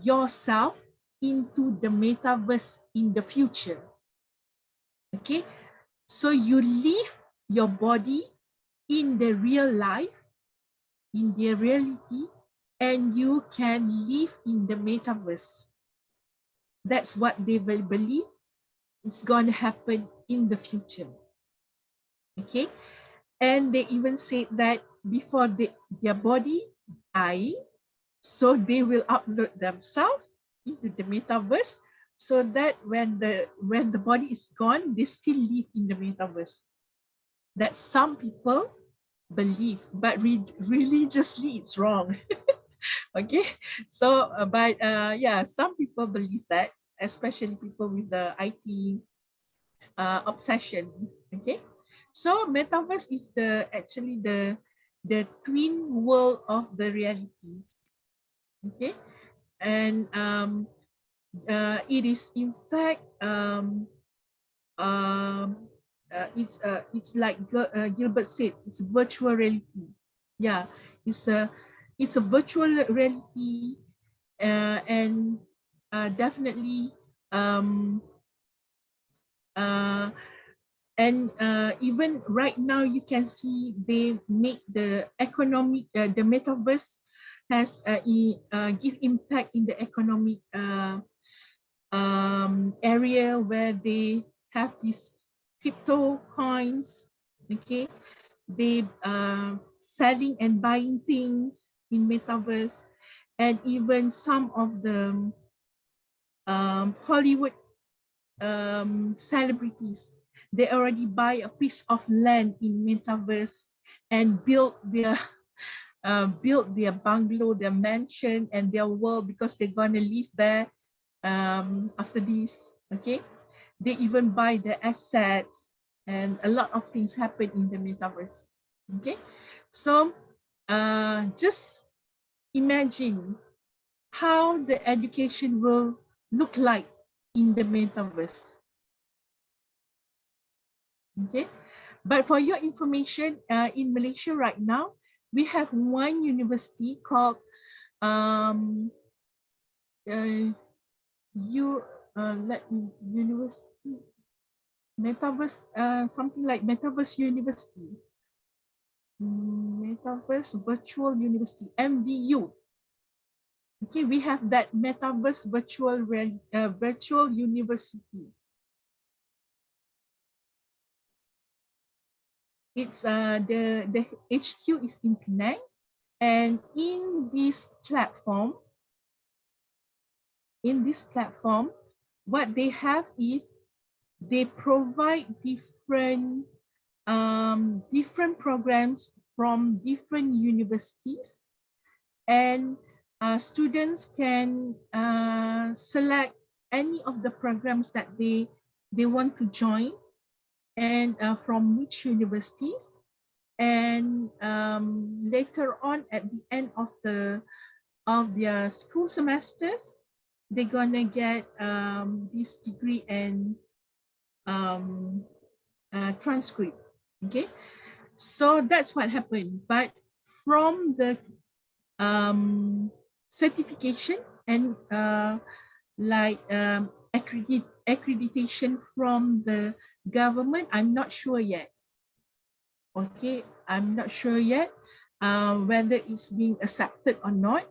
yourself into the metaverse in the future. Okay, so you leave your body in the real life, in the reality, and you can live in the metaverse. That's what they will believe it's going to happen in the future. Okay, and they even said that before their body die, so they will upload themselves into the metaverse, so that when the body is gone, they still live in the metaverse. That some people believe, but religiously it's wrong. Okay, so but yeah, some people believe that, especially people with the IT obsession. Okay, so metaverse is actually the twin world of the reality. Okay, and it is in fact it's like Gilbert said, it's virtual reality. Yeah, it's a virtual reality, and definitely um, uh, and even right now you can see they make the economic the metaverse has give impact in the economic area where they have these crypto coins. Okay, they selling and buying things in metaverse, and even some of the Hollywood celebrities, they already buy a piece of land in metaverse and build their bungalow, their mansion, and their world, because they're gonna live there after this. Okay, they even buy the assets, and a lot of things happen in the metaverse. Okay, so just imagine how the education will look like in the metaverse. Okay, but for your information, in Malaysia right now, we have one university called um, uh, you let me university metaverse, something like metaverse university, metaverse virtual university, MVU. Okay, we have that metaverse virtual university. It's the HQ is in Penang, and in this platform, what they have is they provide different programs from different universities, and students can select any of the programs that they want to join, and from which universities, and later on at the end of their school semesters, they're gonna get this degree and um, transcript. Okay, so that's what happened. But from the certification and accreditation from the government, I'm not sure yet. Okay, I'm not sure yet whether it's being accepted or not.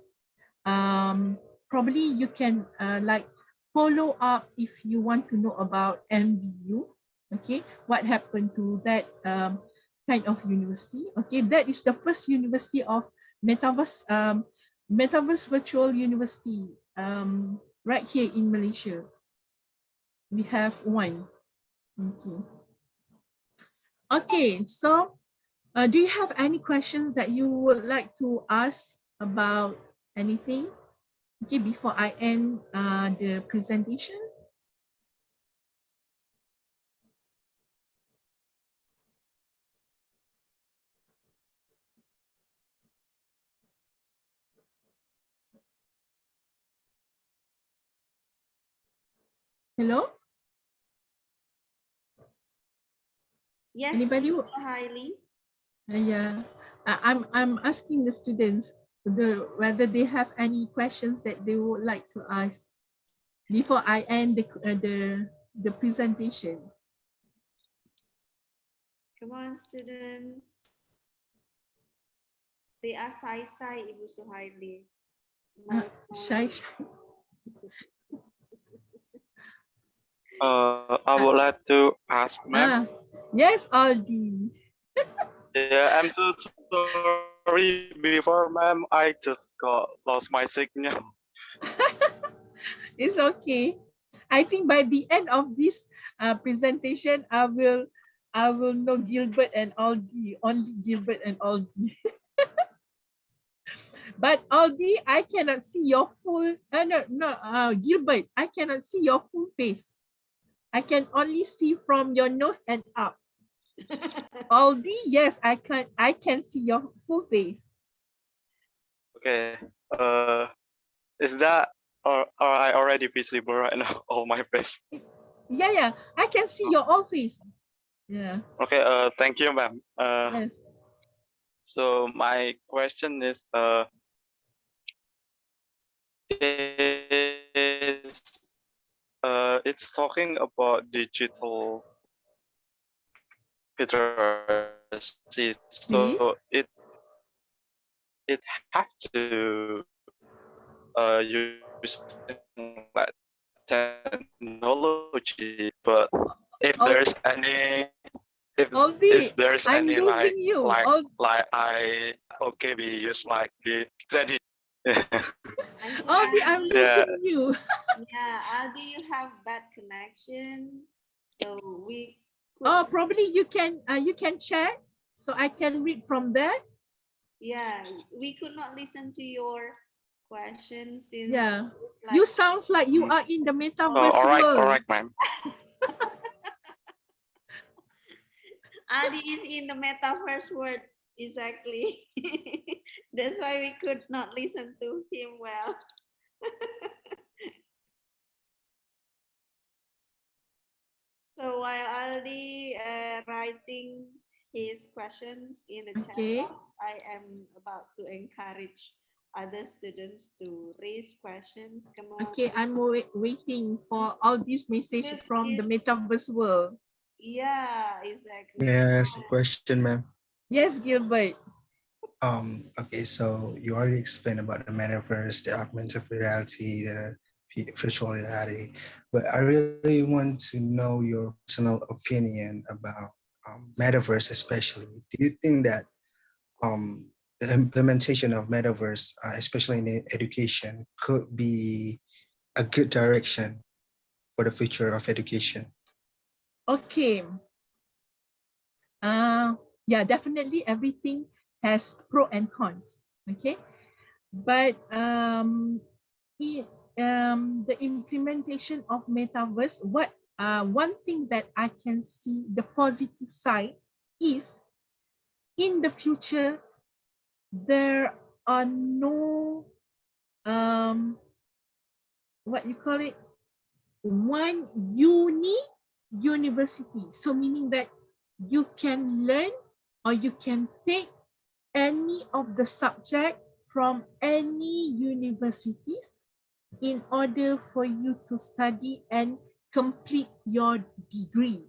Probably you can like follow up if you want to know about MVU. Okay, what happened to that kind of university? Okay, that is the first university of metaverse virtual university right here in Malaysia. We have one. Okay. Okay, so do you have any questions that you would like to ask about anything? Okay, before I end the presentation. Hello? Yes, Anybody? highly. Yeah, I'm asking the students whether they have any questions that they would like to ask before I end the presentation. Come on, students. They are Sai Ibu Suhaili. Shy. I would like to ask, ma'am. Yes, Aldi. Yeah, I'm so sorry before, ma'am. I just got lost my signal. It's okay. I think by the end of this presentation, I will know Gilbert and Aldi, only Gilbert and Aldi. But Aldi, I cannot see your full, Gilbert, I cannot see your full face. I can only see from your nose and up. Aldi, yes, I can see your full face. Okay. Is that or are I already visible right now? All my face. Yeah, I can see your all face. Yeah. Okay. Thank you, ma'am. Yes. So my question is, it's talking about digital literacy. So it have to using like technology, but if there's any if Aldi, there's I'm any losing you. like I okay we use like the tradition. Aldi, I'm Yeah. losing you. Yeah, Aldi, you have bad connection, so we could. Oh, probably you can chat, so I can read from that. Yeah, we could not listen to your questions since. Yeah, like, you sound like you are in the metaverse all world. right, ma'am. Aldi is in the metaverse world, exactly. That's why we could not listen to him well. So while Aldi writing his questions in the chat box, I am about to encourage other students to raise questions. Come on. Okay, I'm waiting for all these messages from the metaverse world. Yeah, exactly. Yes, question, ma'am. Yes, Gilbert. Okay, so you already explained about the metaverse, the augmented reality, the virtual reality, but I really want to know your personal opinion about metaverse, especially. Do you think that the implementation of metaverse, especially in education, could be a good direction for the future of education? Okay. Yeah, definitely everything has pro and cons. Okay, but the implementation of metaverse, one thing that I can see the positive side is in the future there are no what you call it, one university. So meaning that you can learn or you can take any of the subject from any universities in order for you to study and complete your degree.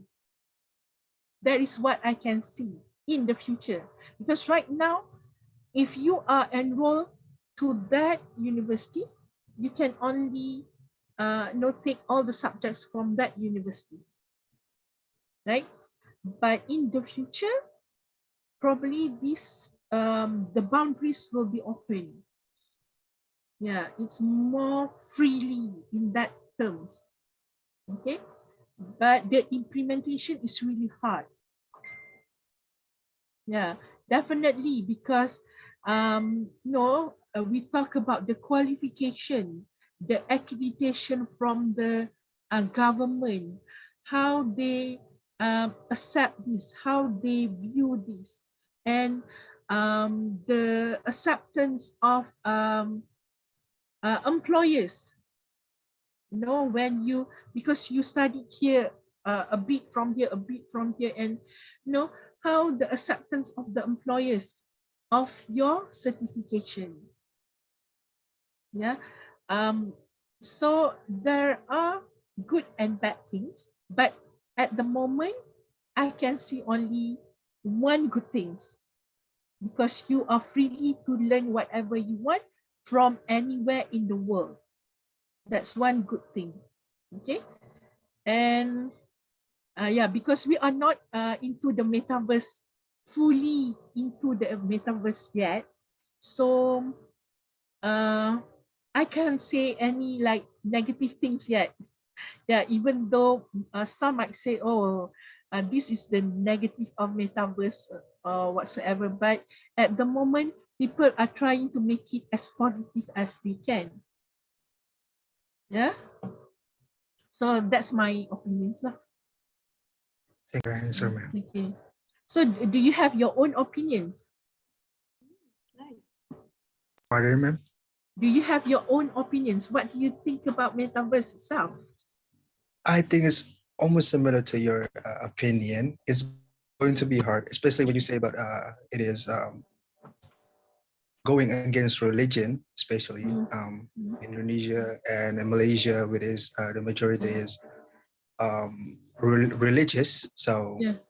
That is what I can see in the future. Because right now, if you are enrolled to that universities, you can only take all the subjects from that universities, right? But in the future, probably the boundaries will be open. Yeah, it's more freely in that terms. Okay, but the implementation is really hard. Yeah, definitely, because we talk about the qualification, the accreditation from the government, how they accept this, how they view this, and the acceptance of employers. When you, because you studied here a bit from here, a bit from here, and how the acceptance of the employers of your certification. Yeah. So there are good and bad things, but at the moment I can see only one good things, because you are free to learn whatever you want from anywhere in the world. That's one good thing. Okay. And yeah, because we are not into the metaverse fully into the metaverse yet. So I can't say any like negative things yet. Yeah, even though some might say, oh, this is the negative of metaverse or whatsoever. But at the moment, people are trying to make it as positive as they can. Yeah. So that's my opinions lah. Thank you for your answer, ma'am. Okay. So do you have your own opinions? Nice. Pardon, ma'am? Do you have your own opinions? What do you think about metaverse itself? I think it's almost similar to your opinion. It's going to be hard, especially when you say about it is going against religion, especially Indonesia and in Malaysia, which is the majority is religious. So Yeah.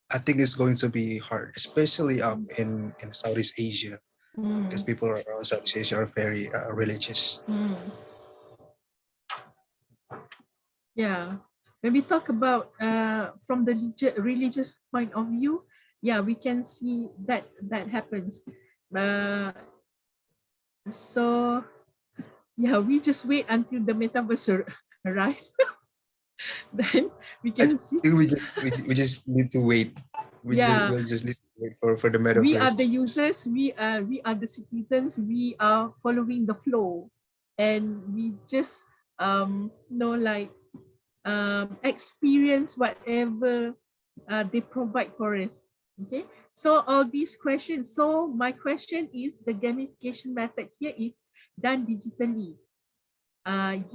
I think it's going to be hard, especially in Southeast Asia, because people around Southeast Asia are very religious. Yeah. When we talk about from the religious point of view, yeah, we can see that happens. So yeah, we just wait until the metaverse arrive. Then we I can see. think we just need to wait. We'll just need to wait for the metaverse. We are the users. We are the citizens. We are following the flow, and we just like experience whatever they provide for us. Okay. So all these questions. So my question is, the gamification method here is done digitally.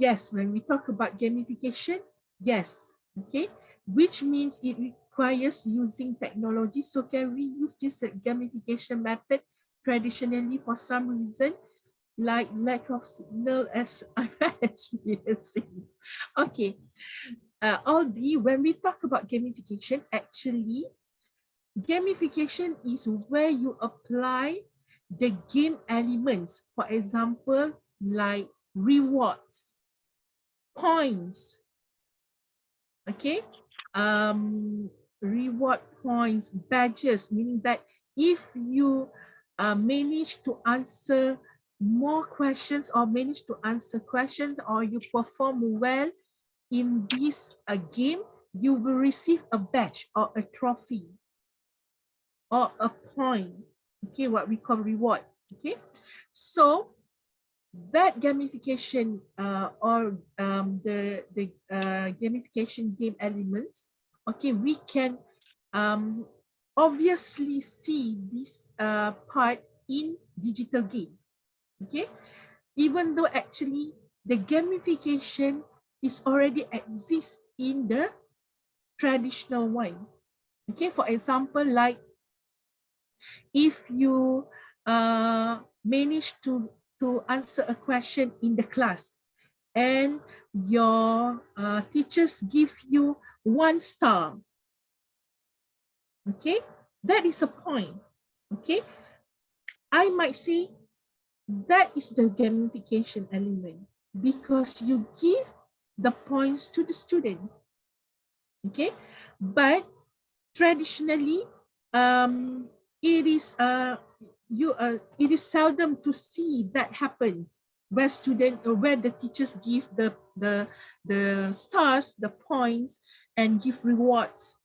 Yes, when we talk about gamification, yes, okay, which means it requires using technology. So can we use this gamification method traditionally for some reason, like lack of signal, as I'm experiencing? Okay, when we talk about gamification, actually, gamification is where you apply the game elements, for example, like rewards, points, okay, reward points, badges, meaning that if you manage to answer more questions or manage to answer questions or you perform well in this game, you will receive a badge or a trophy or a point, okay, what we call reward, okay. So that gamification or the gamification game elements, okay, we can obviously see this part in digital game, okay, even though actually the gamification is already exists in the traditional one, okay. For example, like if you manage to answer a question in the class and your teachers give you 1 star, okay, that is a point, okay. I might say that is the gamification element because you give the points to the student, okay. But traditionally, it is it is seldom to see that happens where where the teachers give the stars, the points, and give rewards,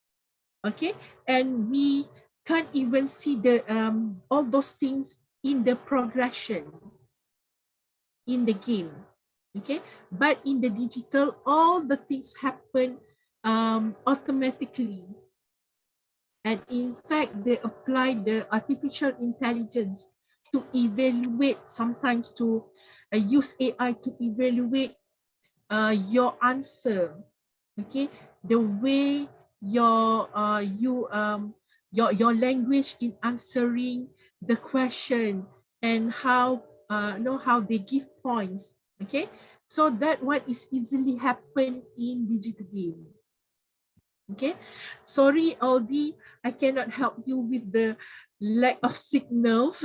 okay. And we can't even see the all those things in the progression in the game, okay. But in the digital, all the things happen automatically. And in fact, they apply the artificial intelligence to evaluate, sometimes to use AI to evaluate your answer, okay, the way your language in answering the question and how how they give points, okay. So that what is easily happen in digital game. Okay, sorry, Aldi, I cannot help you with the lack of signals.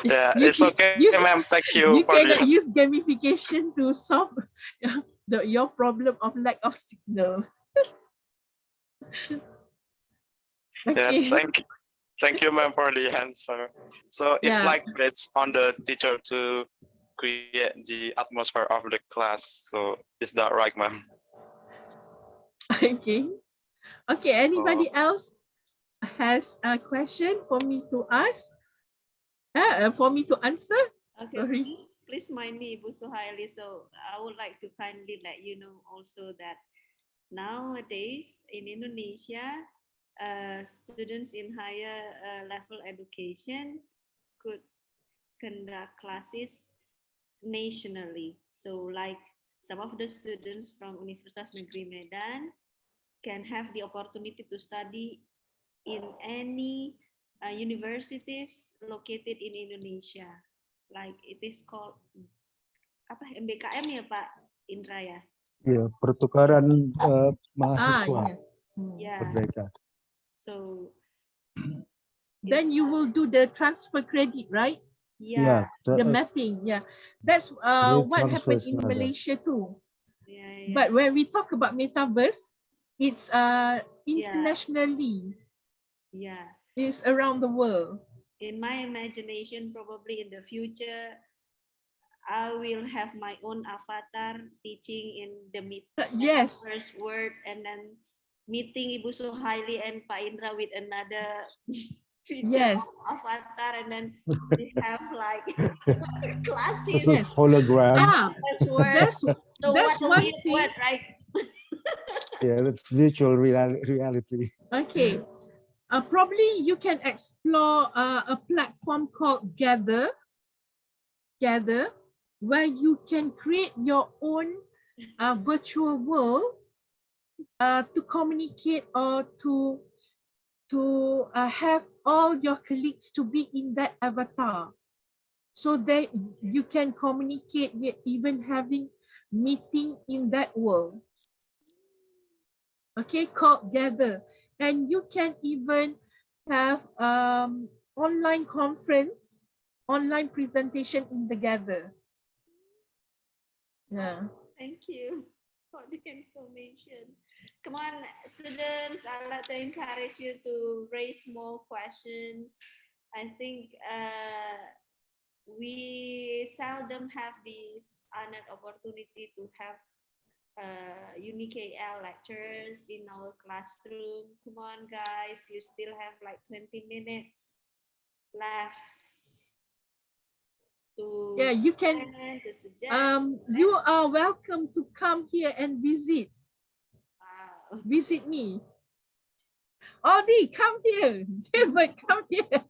Yeah, it's okay, ma'am. Thank you You for the cannot use gamification to solve your problem of lack of signal. Okay. Yeah, thank you, ma'am, for the answer. So it's like based on the teacher to create the atmosphere of the class. So is that right, ma'am? Okay. Okay. Anybody else has a question for me to ask? For me to answer? Okay, Sorry. please mind me, Ibu Suhaili. So I would like to kindly let you know also that nowadays in Indonesia, students in higher level education could conduct classes nationally. So like some of the students from Universitas Negeri Medan can have the opportunity to study in any universities located in Indonesia. Like it is called apa MBKM ya Pak Indra ya? Ya, pertukaran mahasiswa. Yes. Yeah. Merdeka. So then you will do the transfer credit, right? Yeah. The mapping, yeah. That's what happened in Malaysia too. Yeah. But when we talk about metaverse, it's internationally. Yeah. It's around the world. In my imagination, probably in the future, I will have my own avatar teaching in the first word, and then meeting Ibu Suhaili and Pak Indra with another feature of avatar, and then we have like classes. Hologram. That's one thing. Word, right? Yeah, that's virtual reality. Okay. Probably you can explore a platform called Gather, where you can create your own virtual world to communicate or to have all your colleagues to be in that avatar, so that you can communicate, yet even having meeting in that world. Okay, called Gather, and you can even have online conference, online presentation in the Gather. Yeah. Thank you for the information. Come on, students, I'd like to encourage you to raise more questions. I think we seldom have this honored opportunity to have unique AL lectures in our classroom. Come on, guys, you still have like 20 minutes left. Yeah, you can. You are welcome to come here and visit. Wow. Visit me. Audi, come here. Gilbert, come here.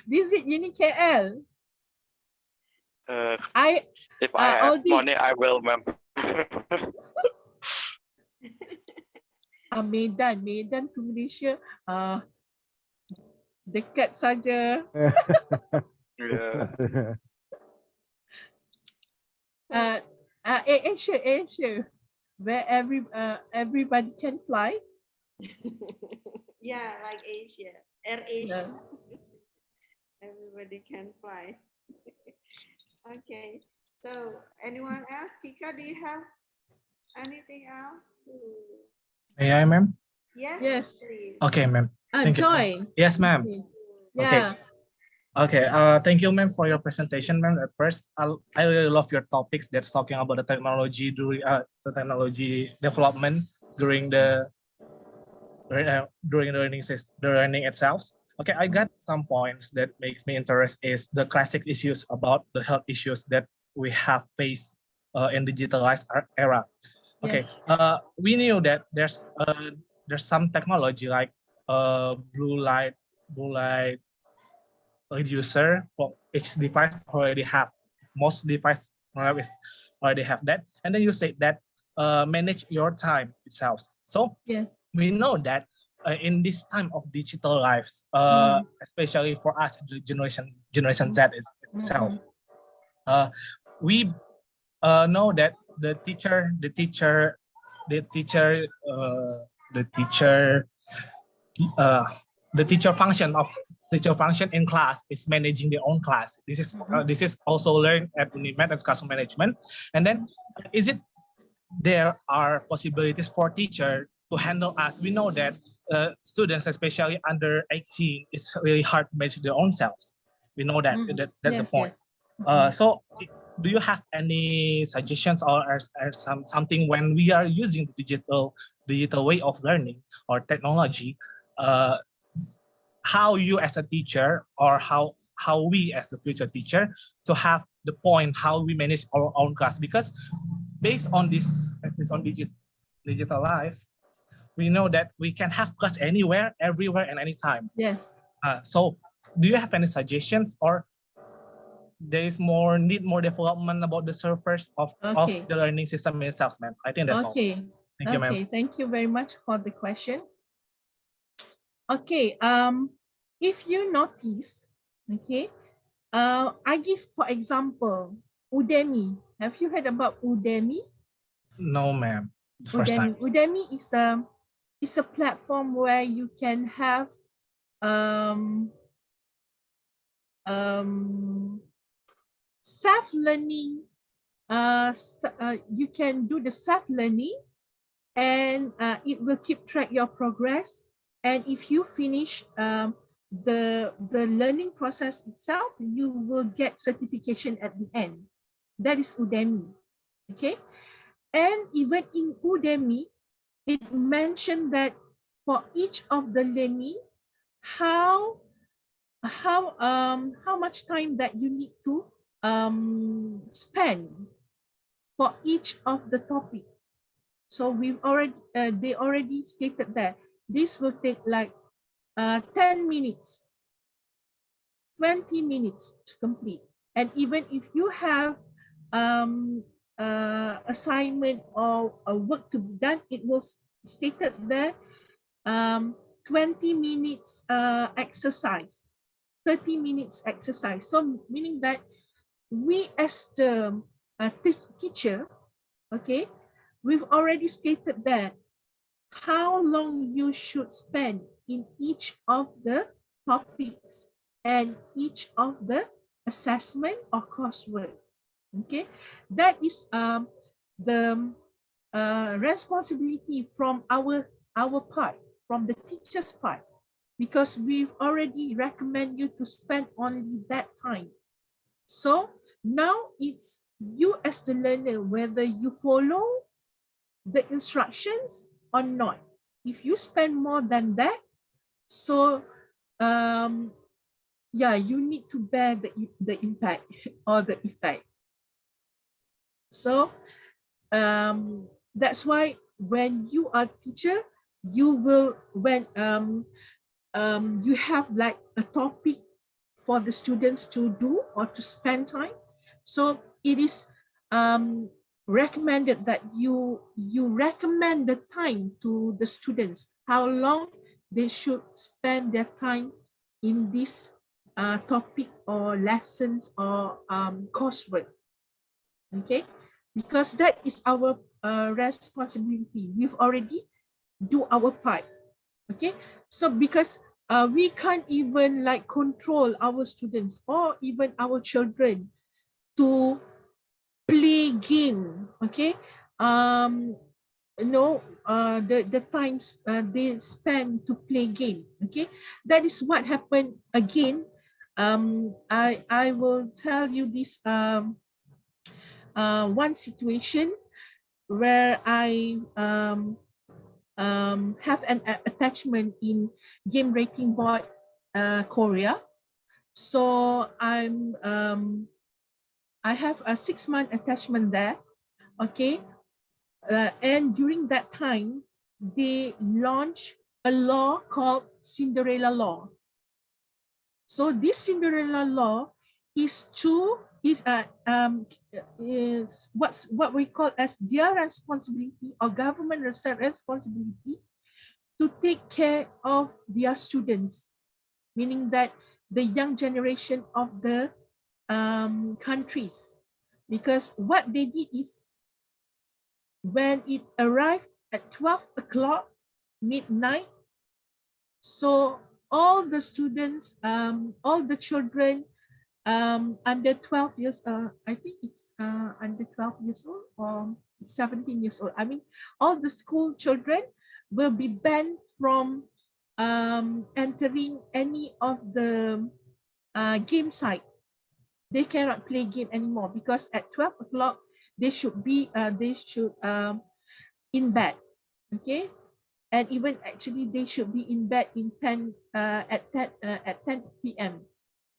Visit UniKL. If I have Audi, money, I will, ma'am. Medan ke Malaysia. Dekat saja. Asia, where everybody can fly. Yeah, like Asia, Air Asia. Everybody can fly. Okay, so anyone else? Tika, do you have anything else to? May I, ma'am? Yes. Please. Okay, ma'am. Joy. Yes, ma'am. Yeah. Okay. Thank you, ma'am, for your presentation, ma'am. At first, I really love your topics that's talking about the technology during the technology development during the learning itself. Okay, I got some points that makes me interested is the classic issues about the health issues that we have faced in digitalized era. Okay, we knew that there's some technology like blue light reducer for each device already have. Most device already have that, and then you say that manage your time itself. So we know that in this time of digital lives, especially for us, the generation Z itself, we know that the teacher function in class is managing their own class. This is also learned at Unimed as classroom management. And then there are possibilities for teacher to handle us. We know that students, especially under 18, it's really hard to manage their own selves. We know that, that's the point. So do you have any suggestions or something when we are using digital way of learning or technology, how you as a teacher or how we as a future teacher to have the point how we manage our own class? Because based on this on digital life, we know that we can have class anywhere, everywhere, and anytime. Yes. So do you have any suggestions, or there is need more development about the servers of the learning system itself, ma'am? I think that's all. Thank you, ma'am. Thank you very much for the question. Okay, if you notice, I give for example Udemy. Have you heard about Udemy? No, ma'am. First time. Udemy is a platform where you can have self-learning. You can do the self-learning, and it will keep track your progress. And if you finish the learning process itself, you will get certification at the end. That is Udemy. Okay, and even in Udemy, it mentioned that for each of the learning, how much time that you need to spend for each of the topic. So we've already they already stated that this will take like 10 minutes, 20 minutes to complete. And even if you have assignment or a work to be done, it will stated there 20 minutes exercise, 30 minutes exercise. So meaning that we as the teacher, okay, we've already stated that how long you should spend in each of the topics and each of the assessment or coursework. Okay, that is the responsibility from our part, from the teacher's part, because we've already recommend you to spend only that time. So now it's you as the learner, whether you follow the instructions or not. If you spend more than that, so yeah, you need to bear the impact or the effect. So that's why when you are teacher, you will, when you have like a topic for the students to do or to spend time, so it is recommended that you recommend the time to the students, how long they should spend their time in this topic or lessons or coursework. Okay, because that is our responsibility. We've already do our part. Okay, so because we can't even like control our students or even our children to play game. Okay, the times they spend to play game. Okay, that is what happened again. I will tell you this one situation where I have an attachment in game rating board Korea. So I have a 6-month attachment there. Okay, and during that time they launched a law called Cinderella Law. So this Cinderella Law is what we call as their responsibility or government responsibility to take care of their students, meaning that the young generation of the countries. Because what they did is, when it arrived at 12 o'clock midnight, so all the students, all the children under 12 years, I think it's under 12 years old or 17 years old. I mean, all the school children will be banned from entering any of the game site. They cannot play game anymore because at 12 o'clock they should be in bed. Okay, and even actually they should be in bed in 10 at 10 p.m.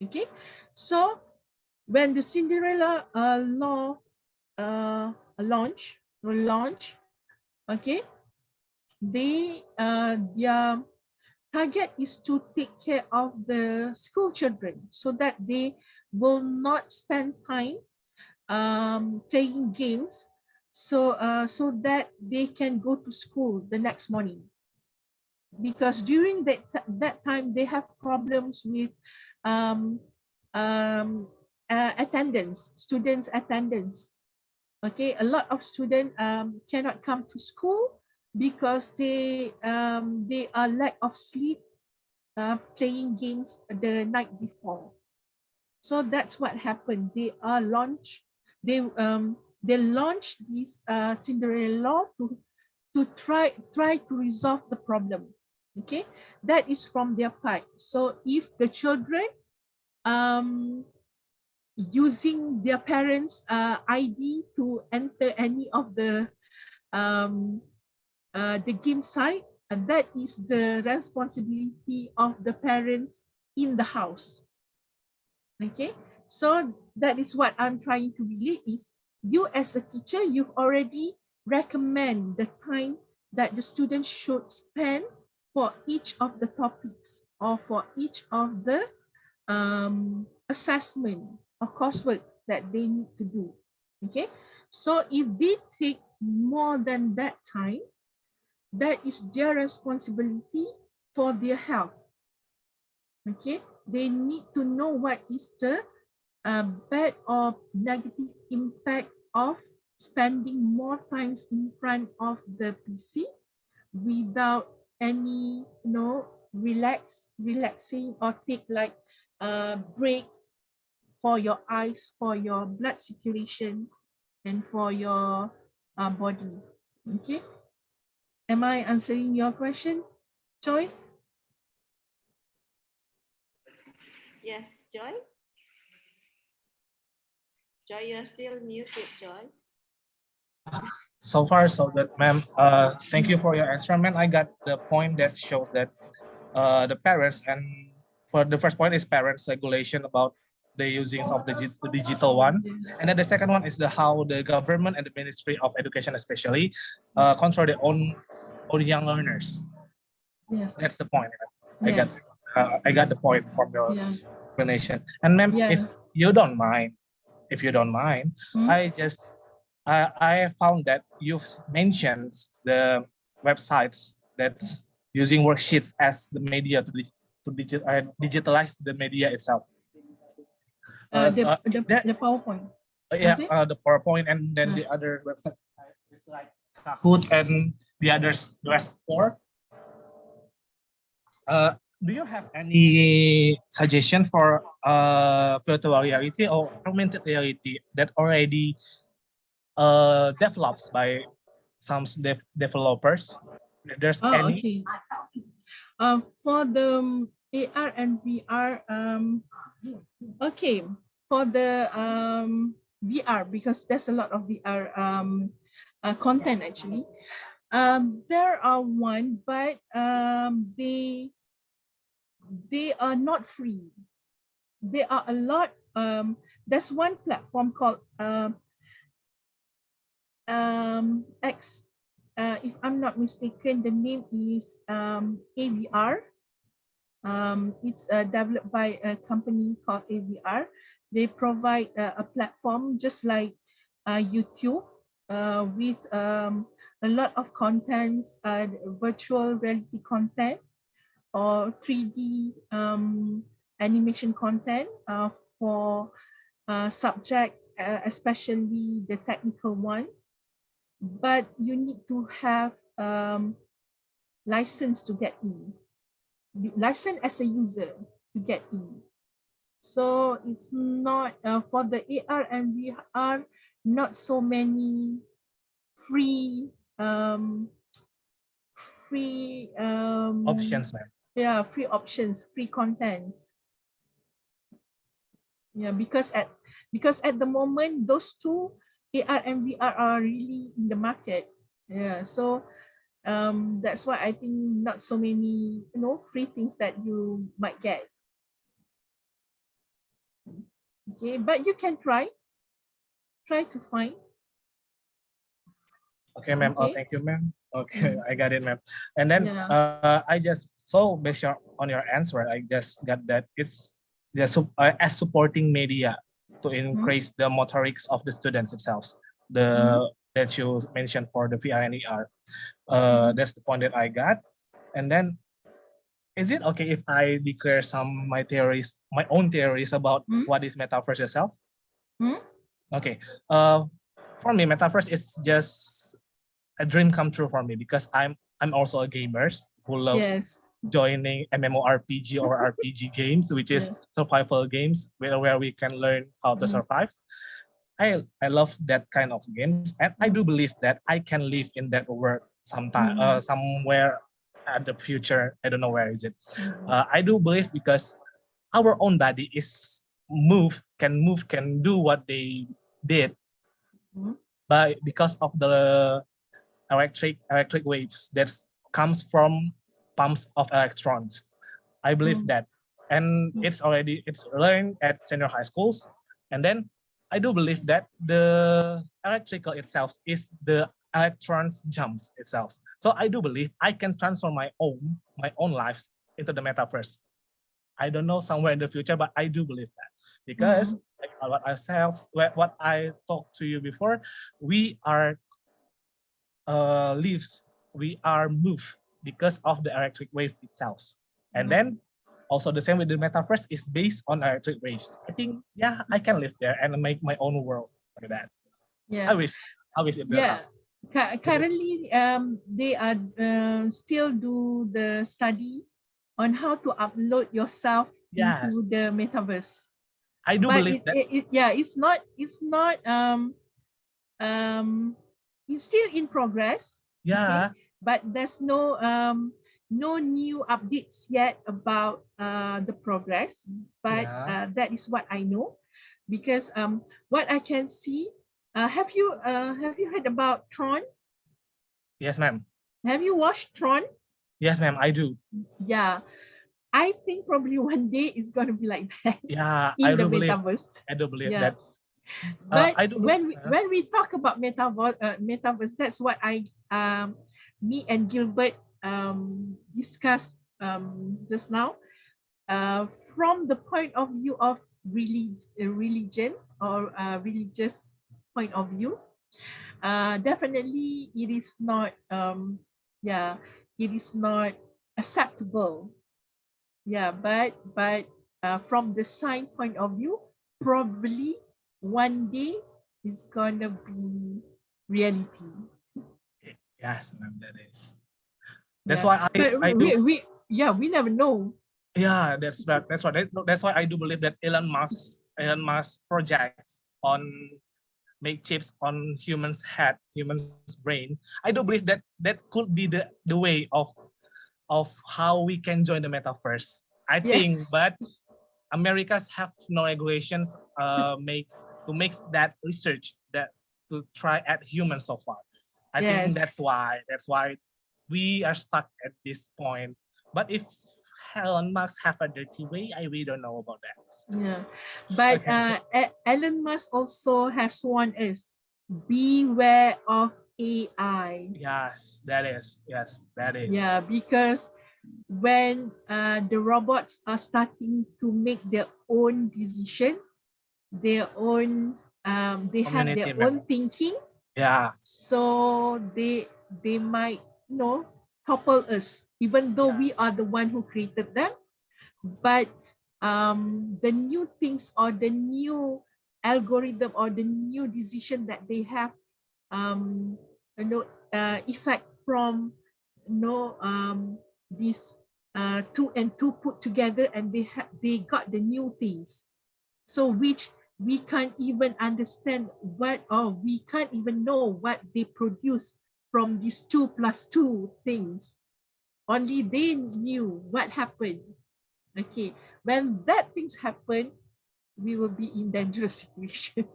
Okay, so when the Cinderella law launch, okay, their target is to take care of the school children so that they will not spend time playing games, so that they can go to school the next morning, because during that time they have problems with um, attendance, students attendance. Okay, a lot of students cannot come to school because they are lack of sleep, playing games the night before. So that's what happened. They launched this Cinderella law to try to resolve the problem. Okay, that is from their part. So if the children um using their parents' ID to enter any of the game site, and that is the responsibility of the parents in the house. Okay, so that is what I'm trying to relate is, you as a teacher, you've already recommend the time that the students should spend for each of the topics or for each of the assessment or coursework that they need to do. Okay, so if they take more than that time, that is their responsibility for their health. Okay, they need to know what is the bad or negative impact of spending more times in front of the PC without any relaxing or take like a break for your eyes, for your blood circulation, and for your body. Okay, am I answering your question, Joy? Yes, Joy? Joy, you're still muted, Joy. So far, so good, ma'am. Thank you for your answer, ma'am. I got the point that shows that the parents, and for the first point is parents regulation about the usings of the digital one, and then the second one is the how the government and the Ministry of Education especially control their own young learners. Yes. That's the point. Yes. I got the point from your explanation. And ma'am, if you don't mind, I found that you've mentioned the websites that's using worksheets as the media to digitalize the media itself. The PowerPoint. The PowerPoint, and then the other websites, it's like Kahoot and the others, the rest four. Do you have any suggestion for virtual reality or augmented reality that already developed by some developers? There's any? Okay. For the AR and VR, okay, for the VR, because there's a lot of VR content actually. There are one, but they are not free. There are a lot. There's one platform called X. If I'm not mistaken, the name is AVR. It's developed by a company called AVR. They provide a platform just like YouTube with a lot of contents, virtual reality content or 3D animation content for subjects, especially the technical one. But you need to have license to get in, license as a user to get in. So it's not for the AR and VR, not so many free options, ma'am. Yeah, free options, free content. Yeah, because at the moment those two, AR and VR, are really in the market. Yeah, so that's why I think not so many free things that you might get. Okay, but you can try to find. Okay, ma'am. Oh, Okay. thank you, ma'am. Okay, I got it, ma'am. And then Yeah. I just based on your answer, I just got that it's as supporting media to increase the motorics of the students themselves. That you mentioned for the VR and ER. That's the point that I got. And then, is it okay if I declare my own theories about what is metaverse itself? Okay. For me, metaverse is just a dream come true for me because I'm also a gamer who loves joining MMORPG or RPG games, which is survival games where we can learn how to survive. I love that kind of games, and I do believe that I can live in that world sometime, somewhere at the future. I don't know where is it. I do believe because our own body is can do what they did, because of the electric waves that comes from pumps of electrons. I believe that, and it's learned at senior high schools, and then I do believe that the electrical itself is the electrons jumps itself. So I do believe I can transform my own lives into the metaverse. I don't know somewhere in the future, but I do believe that because like what I talked to you before, we are leaves, we are moved because of the electric wave itself. And then also the same with the metaverse is based on electric waves. I think, yeah, I can live there and make my own world like that. Yeah. I wish it will Yeah. happen. Currently, they are still do the study on how to upload yourself into the metaverse. I do believe that. It's not it's still in progress. Yeah. Okay? But there's no new updates yet about the progress. But that is what I know, because what I can see. Have you heard about Tron? Yes, ma'am. Have you watched Tron? Yes, ma'am. I do. Yeah, I think probably one day it's going to be like that. Yeah, in the metaverse. I do believe Yeah. that. But when we talk about metaverse, that's what me and Gilbert discussed just now. From the point of view of religion or religious point of view, definitely it is not it is not acceptable. Yeah, but from the science point of view, probably one day it's gonna be reality. Yes, ma'am, that is. That's why we never know. Yeah, that's right. That's why I do believe that Elon Musk projects on make chips on humans' head, humans' brain. I do believe that that could be the way of how we can join the metaverse. I think, but Americas have no regulations makes that research that to try at humans so far. I think that's why we are stuck at this point. But if Elon Musk have a dirty way, I really don't know about that. Yeah, but Elon Musk also has warned us: beware of AI. Yes, that is. Yes, that is. Yeah, because when the robots are starting to make their own decision, their own they have their own thinking. Yeah. So they might topple us, even though we are the one who created them. But the new things or the new algorithm or the new decision that they have effect from these two and two put together, and they got the new things, so which we can't even understand what, or we can't even know what they produce from these 2 plus 2 things. Only they knew what happened. Okay, when that things happen, we will be in dangerous situation.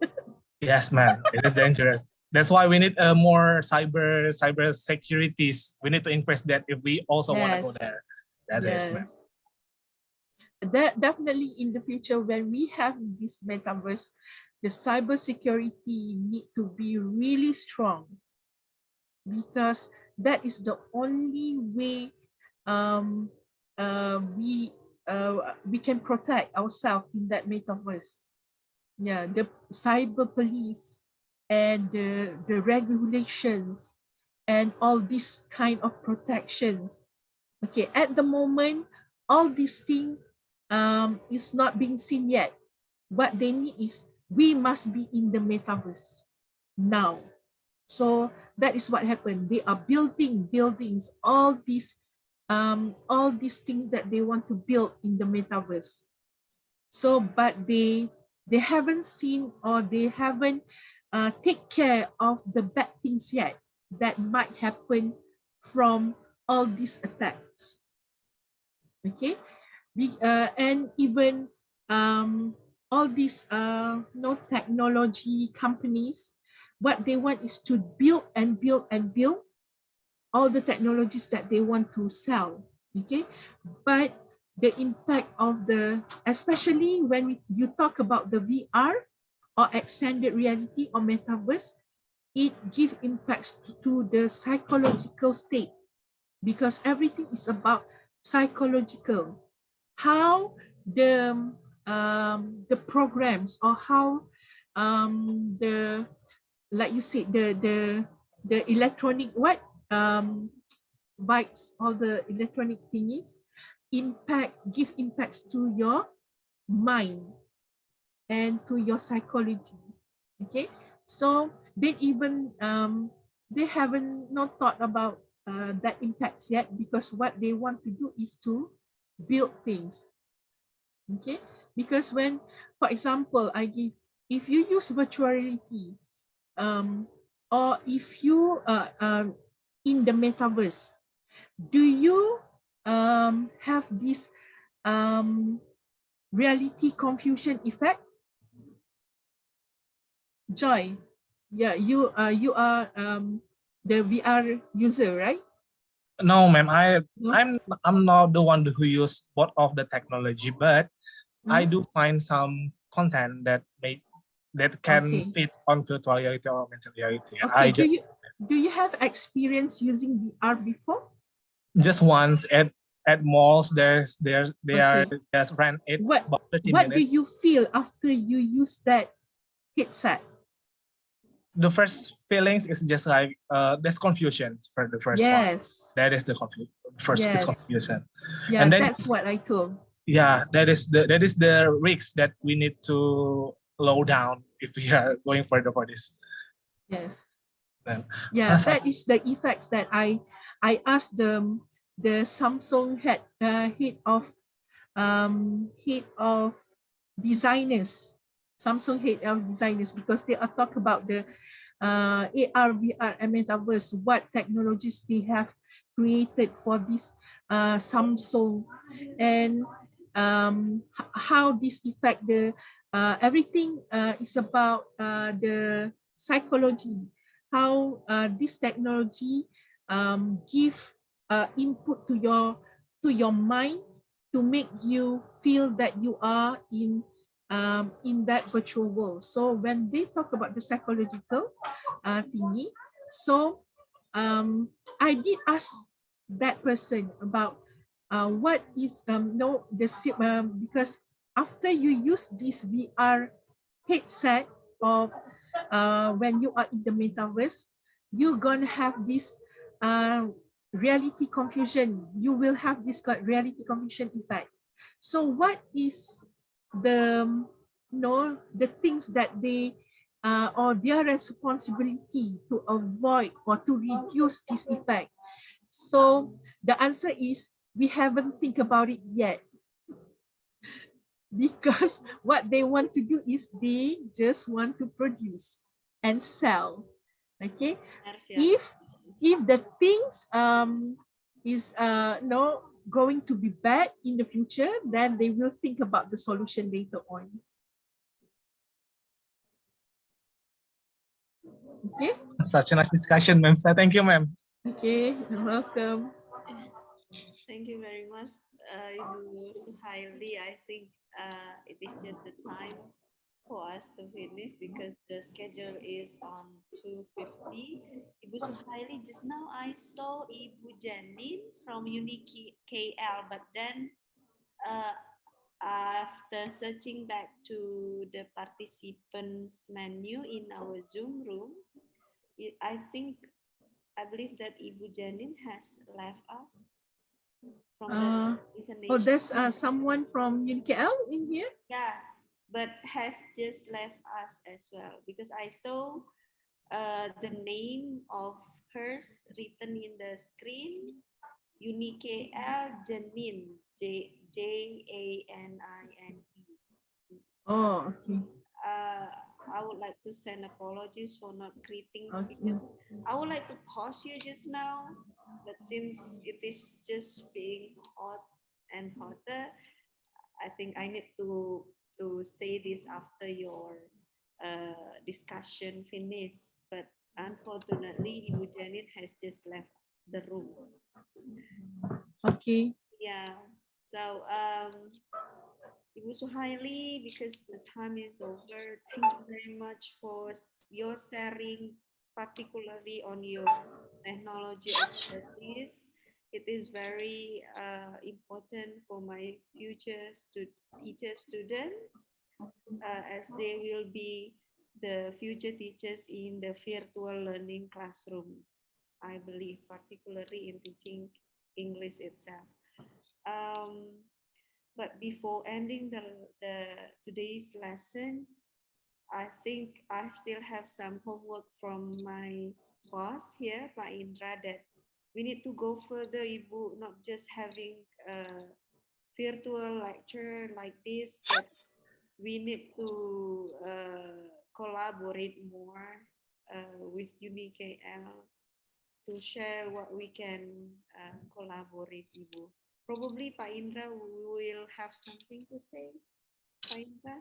Yes, man, it is dangerous. That's why we need more cyber securities. We need to increase that if we also want to go there. That is, man. That definitely in the future when we have this metaverse, the cyber security need to be really strong, because that is the only way um, we can protect ourselves in that metaverse. Yeah, the cyber police and the regulations and all these kind of protections. Okay, at the moment, all these things is not being seen yet. What they need is we must be in the metaverse now. So that is what happened. They are building buildings, all these things that they want to build in the metaverse. So, but they haven't seen or they haven't take care of the bad things yet that might happen from all these attacks. Okay, and even all these technology companies, what they want is to build and build and build all the technologies that they want to sell. Okay, but the impact of especially when you talk about the VR or extended reality or metaverse, it gives impacts to the psychological state, because everything is about psychological. How the programs, or how the, like you said, the electronic bikes, all the electronic thingies give impacts to your mind and to your psychology. Okay, so they haven't not thought about that impacts yet, because what they want to do is to build things. Okay, because when, for example, if you use virtual reality, or if you in the metaverse, do you have this reality confusion effect? Joy, yeah, you are the VR user, right? No, ma'am. I'm not the one who use both of the technology, but I do find some content that can fit on virtual reality or augmented reality. Okay, do you have experience using VR before? Just once at malls. They are just rent it about 30 minutes. What do you feel after you use that headset? The first feelings is just like there's confusion for the first one. That is the first is confusion. Yeah, and then that's what I told. Yeah, that is the risk that we need to low down if we are going further for this. Yes. Yeah, that is the effects that I asked the Samsung head of designers, Samsung head of designers, because they are talk about the AR, VR, and metaverse, what technologies they have created for this Samsung, and how this affect the everything is about the psychology, how this technology give input to your mind to make you feel that you are in that virtual world. So when they talk about the psychological thingy, so I did ask that person about what is because after you use this VR headset, of when you are in the metaverse, you're gonna have this reality confusion. You will have this reality confusion effect. So what is the the things that they or their responsibility to avoid or to reduce this effect? So the answer is we haven't think about it yet, because what they want to do is they just want to produce and sell. Okay, if the things is no going to be bad in the future, then they will think about the solution later on. Okay. Such a nice discussion, ma'am. So thank you, ma'am. Okay, you're welcome. Thank you very much, Ibu Suhaili. I think it is just the time for us to finish because the schedule is on 2:50. Ibu Suhaili, just now I saw Ibu Janin from Uniki KL, but then uh, after searching back to the participants menu in our Zoom room, I believe that Ibu Janin has left us from the Oh, international. there's someone from UKL in here? Yeah, but has just left us as well because I saw the name of hers written in the screen, UniKL Janin, Janine. Oh, okay. I would like to send apologies for not greetings Okay. because I would like to toss you just now, but since it is just being hot and hotter, I think I need to say this after your discussion finish. But unfortunately, Ibu Janet has just left the room. Okay. Yeah. So Ibu Suhaili, because the time is over, thank you very much for your sharing, particularly on your technology expertise. It is very important for my future teacher students as they will be the future teachers in the virtual learning classroom, I believe, particularly in teaching English itself. But before ending the today's lesson, I think I still have some homework from my boss here, Pak Indra, that we need to go further, Ibu, not just having a virtual lecture like this, but we need to collaborate more with UniKL to share what we can collaborate, Ibu. Probably Pak Indra will have something to say. Pak Indra,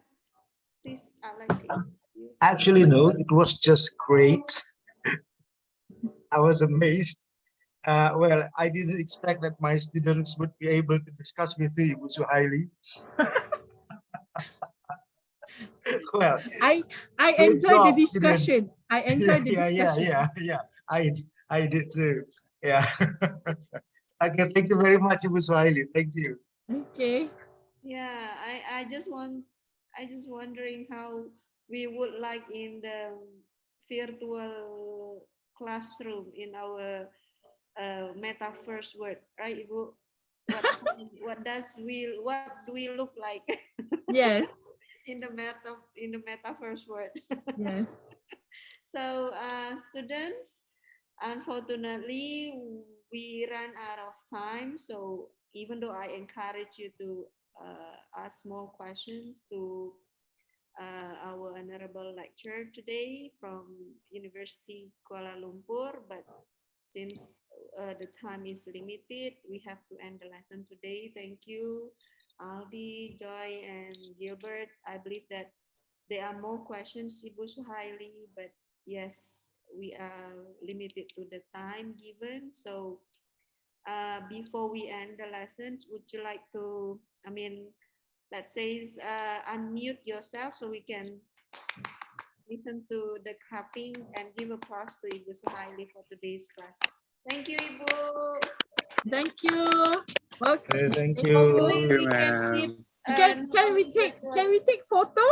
please, I'd like to invite you. Actually, no, it was just great. I was amazed. Well, I didn't expect that my students would be able to discuss with you so highly. Well, I great enjoyed the job, students. discussion. I enjoyed the discussion. Yeah. I did too. Yeah. Okay, thank you very much, Ibu Swahili. Thank you. Okay. Yeah, I just wondering how we would like in the virtual classroom in our metaverse world, right, Ibu? What do we look like? Yes. in the metaverse world. Yes. So students, unfortunately, we ran out of time. So even though I encourage you to ask more questions to our honorable lecturer today from University Kuala Lumpur, but since the time is limited, we have to end the lesson today. Thank you, Aldi, Joy, and Gilbert. I believe that there are more questions, Ibu Suhaili, but yes, we are limited to the time given. So before we end the lessons, would you like to, let's say, unmute yourself so we can listen to the clapping and give applause to Ibu Suhaili for today's class. Thank you, Ibu. Thank you. Okay. Thank you. Hopefully we can keep. Can we take photo?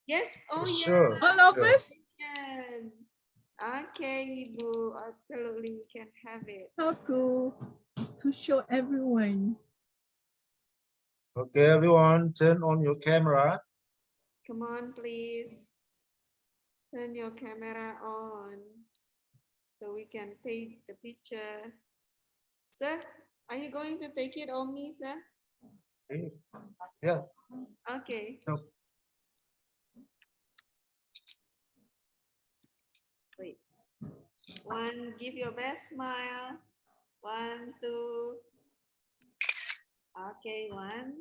Yes. Oh Sure. yeah. All of us? Can. Okay, Ibu. Absolutely, we can have it. How to show everyone. Okay, everyone, turn on your camera. Come on, please. Turn your camera on so we can take the picture. Sir, are you going to take it on me, sir? Yeah. Okay. So, Wait. One, give your best smile. 1, 2. Okay, 1.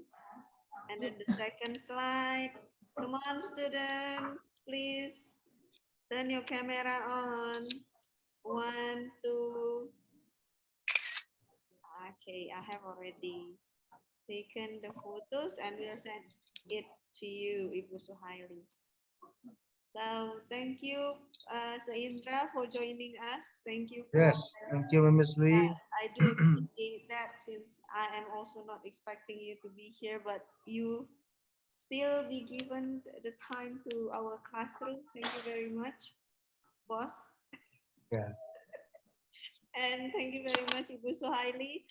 And then the second slide. Come on, students, please turn your camera on. 1, 2. Okay, I have already taken the photos and will send it to you, Ibu Suhaili. So thank you, Saindra, for joining us. Thank you for. Yes, thank you, Ms. Lee. I do appreciate that, since I am also not expecting you to be here, but you still be given the time to our classroom. Thank you very much, boss. Yeah. And thank you very much, Ibu Suhaili.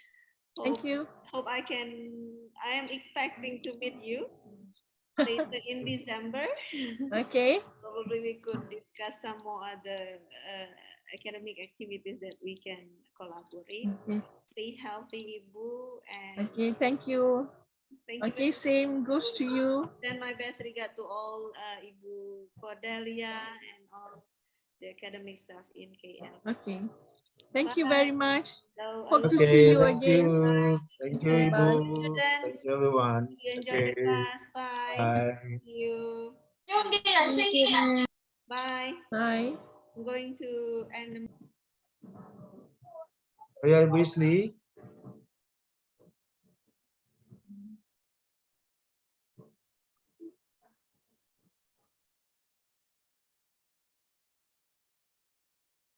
Thank you. Hope I am expecting to meet you later in December. Okay. Probably we could discuss some more other academic activities that we can collaborate. Okay. Stay healthy, Ibu. And Okay, thank you. thank you. Okay, same goes to you. Send my best regard to all Ibu Cordelia and all the academic staff in KL. Okay. Thank you Bye. very much. So, Hope to Okay, see you thank again. you. Thank you, Okay, Ibu. bye. Thank you, everyone. You enjoy the class. Bye. Bye. See you. Thank you, ma'am. Bye. Bye. I'm going to end. Oh, yeah, Ibu Isli.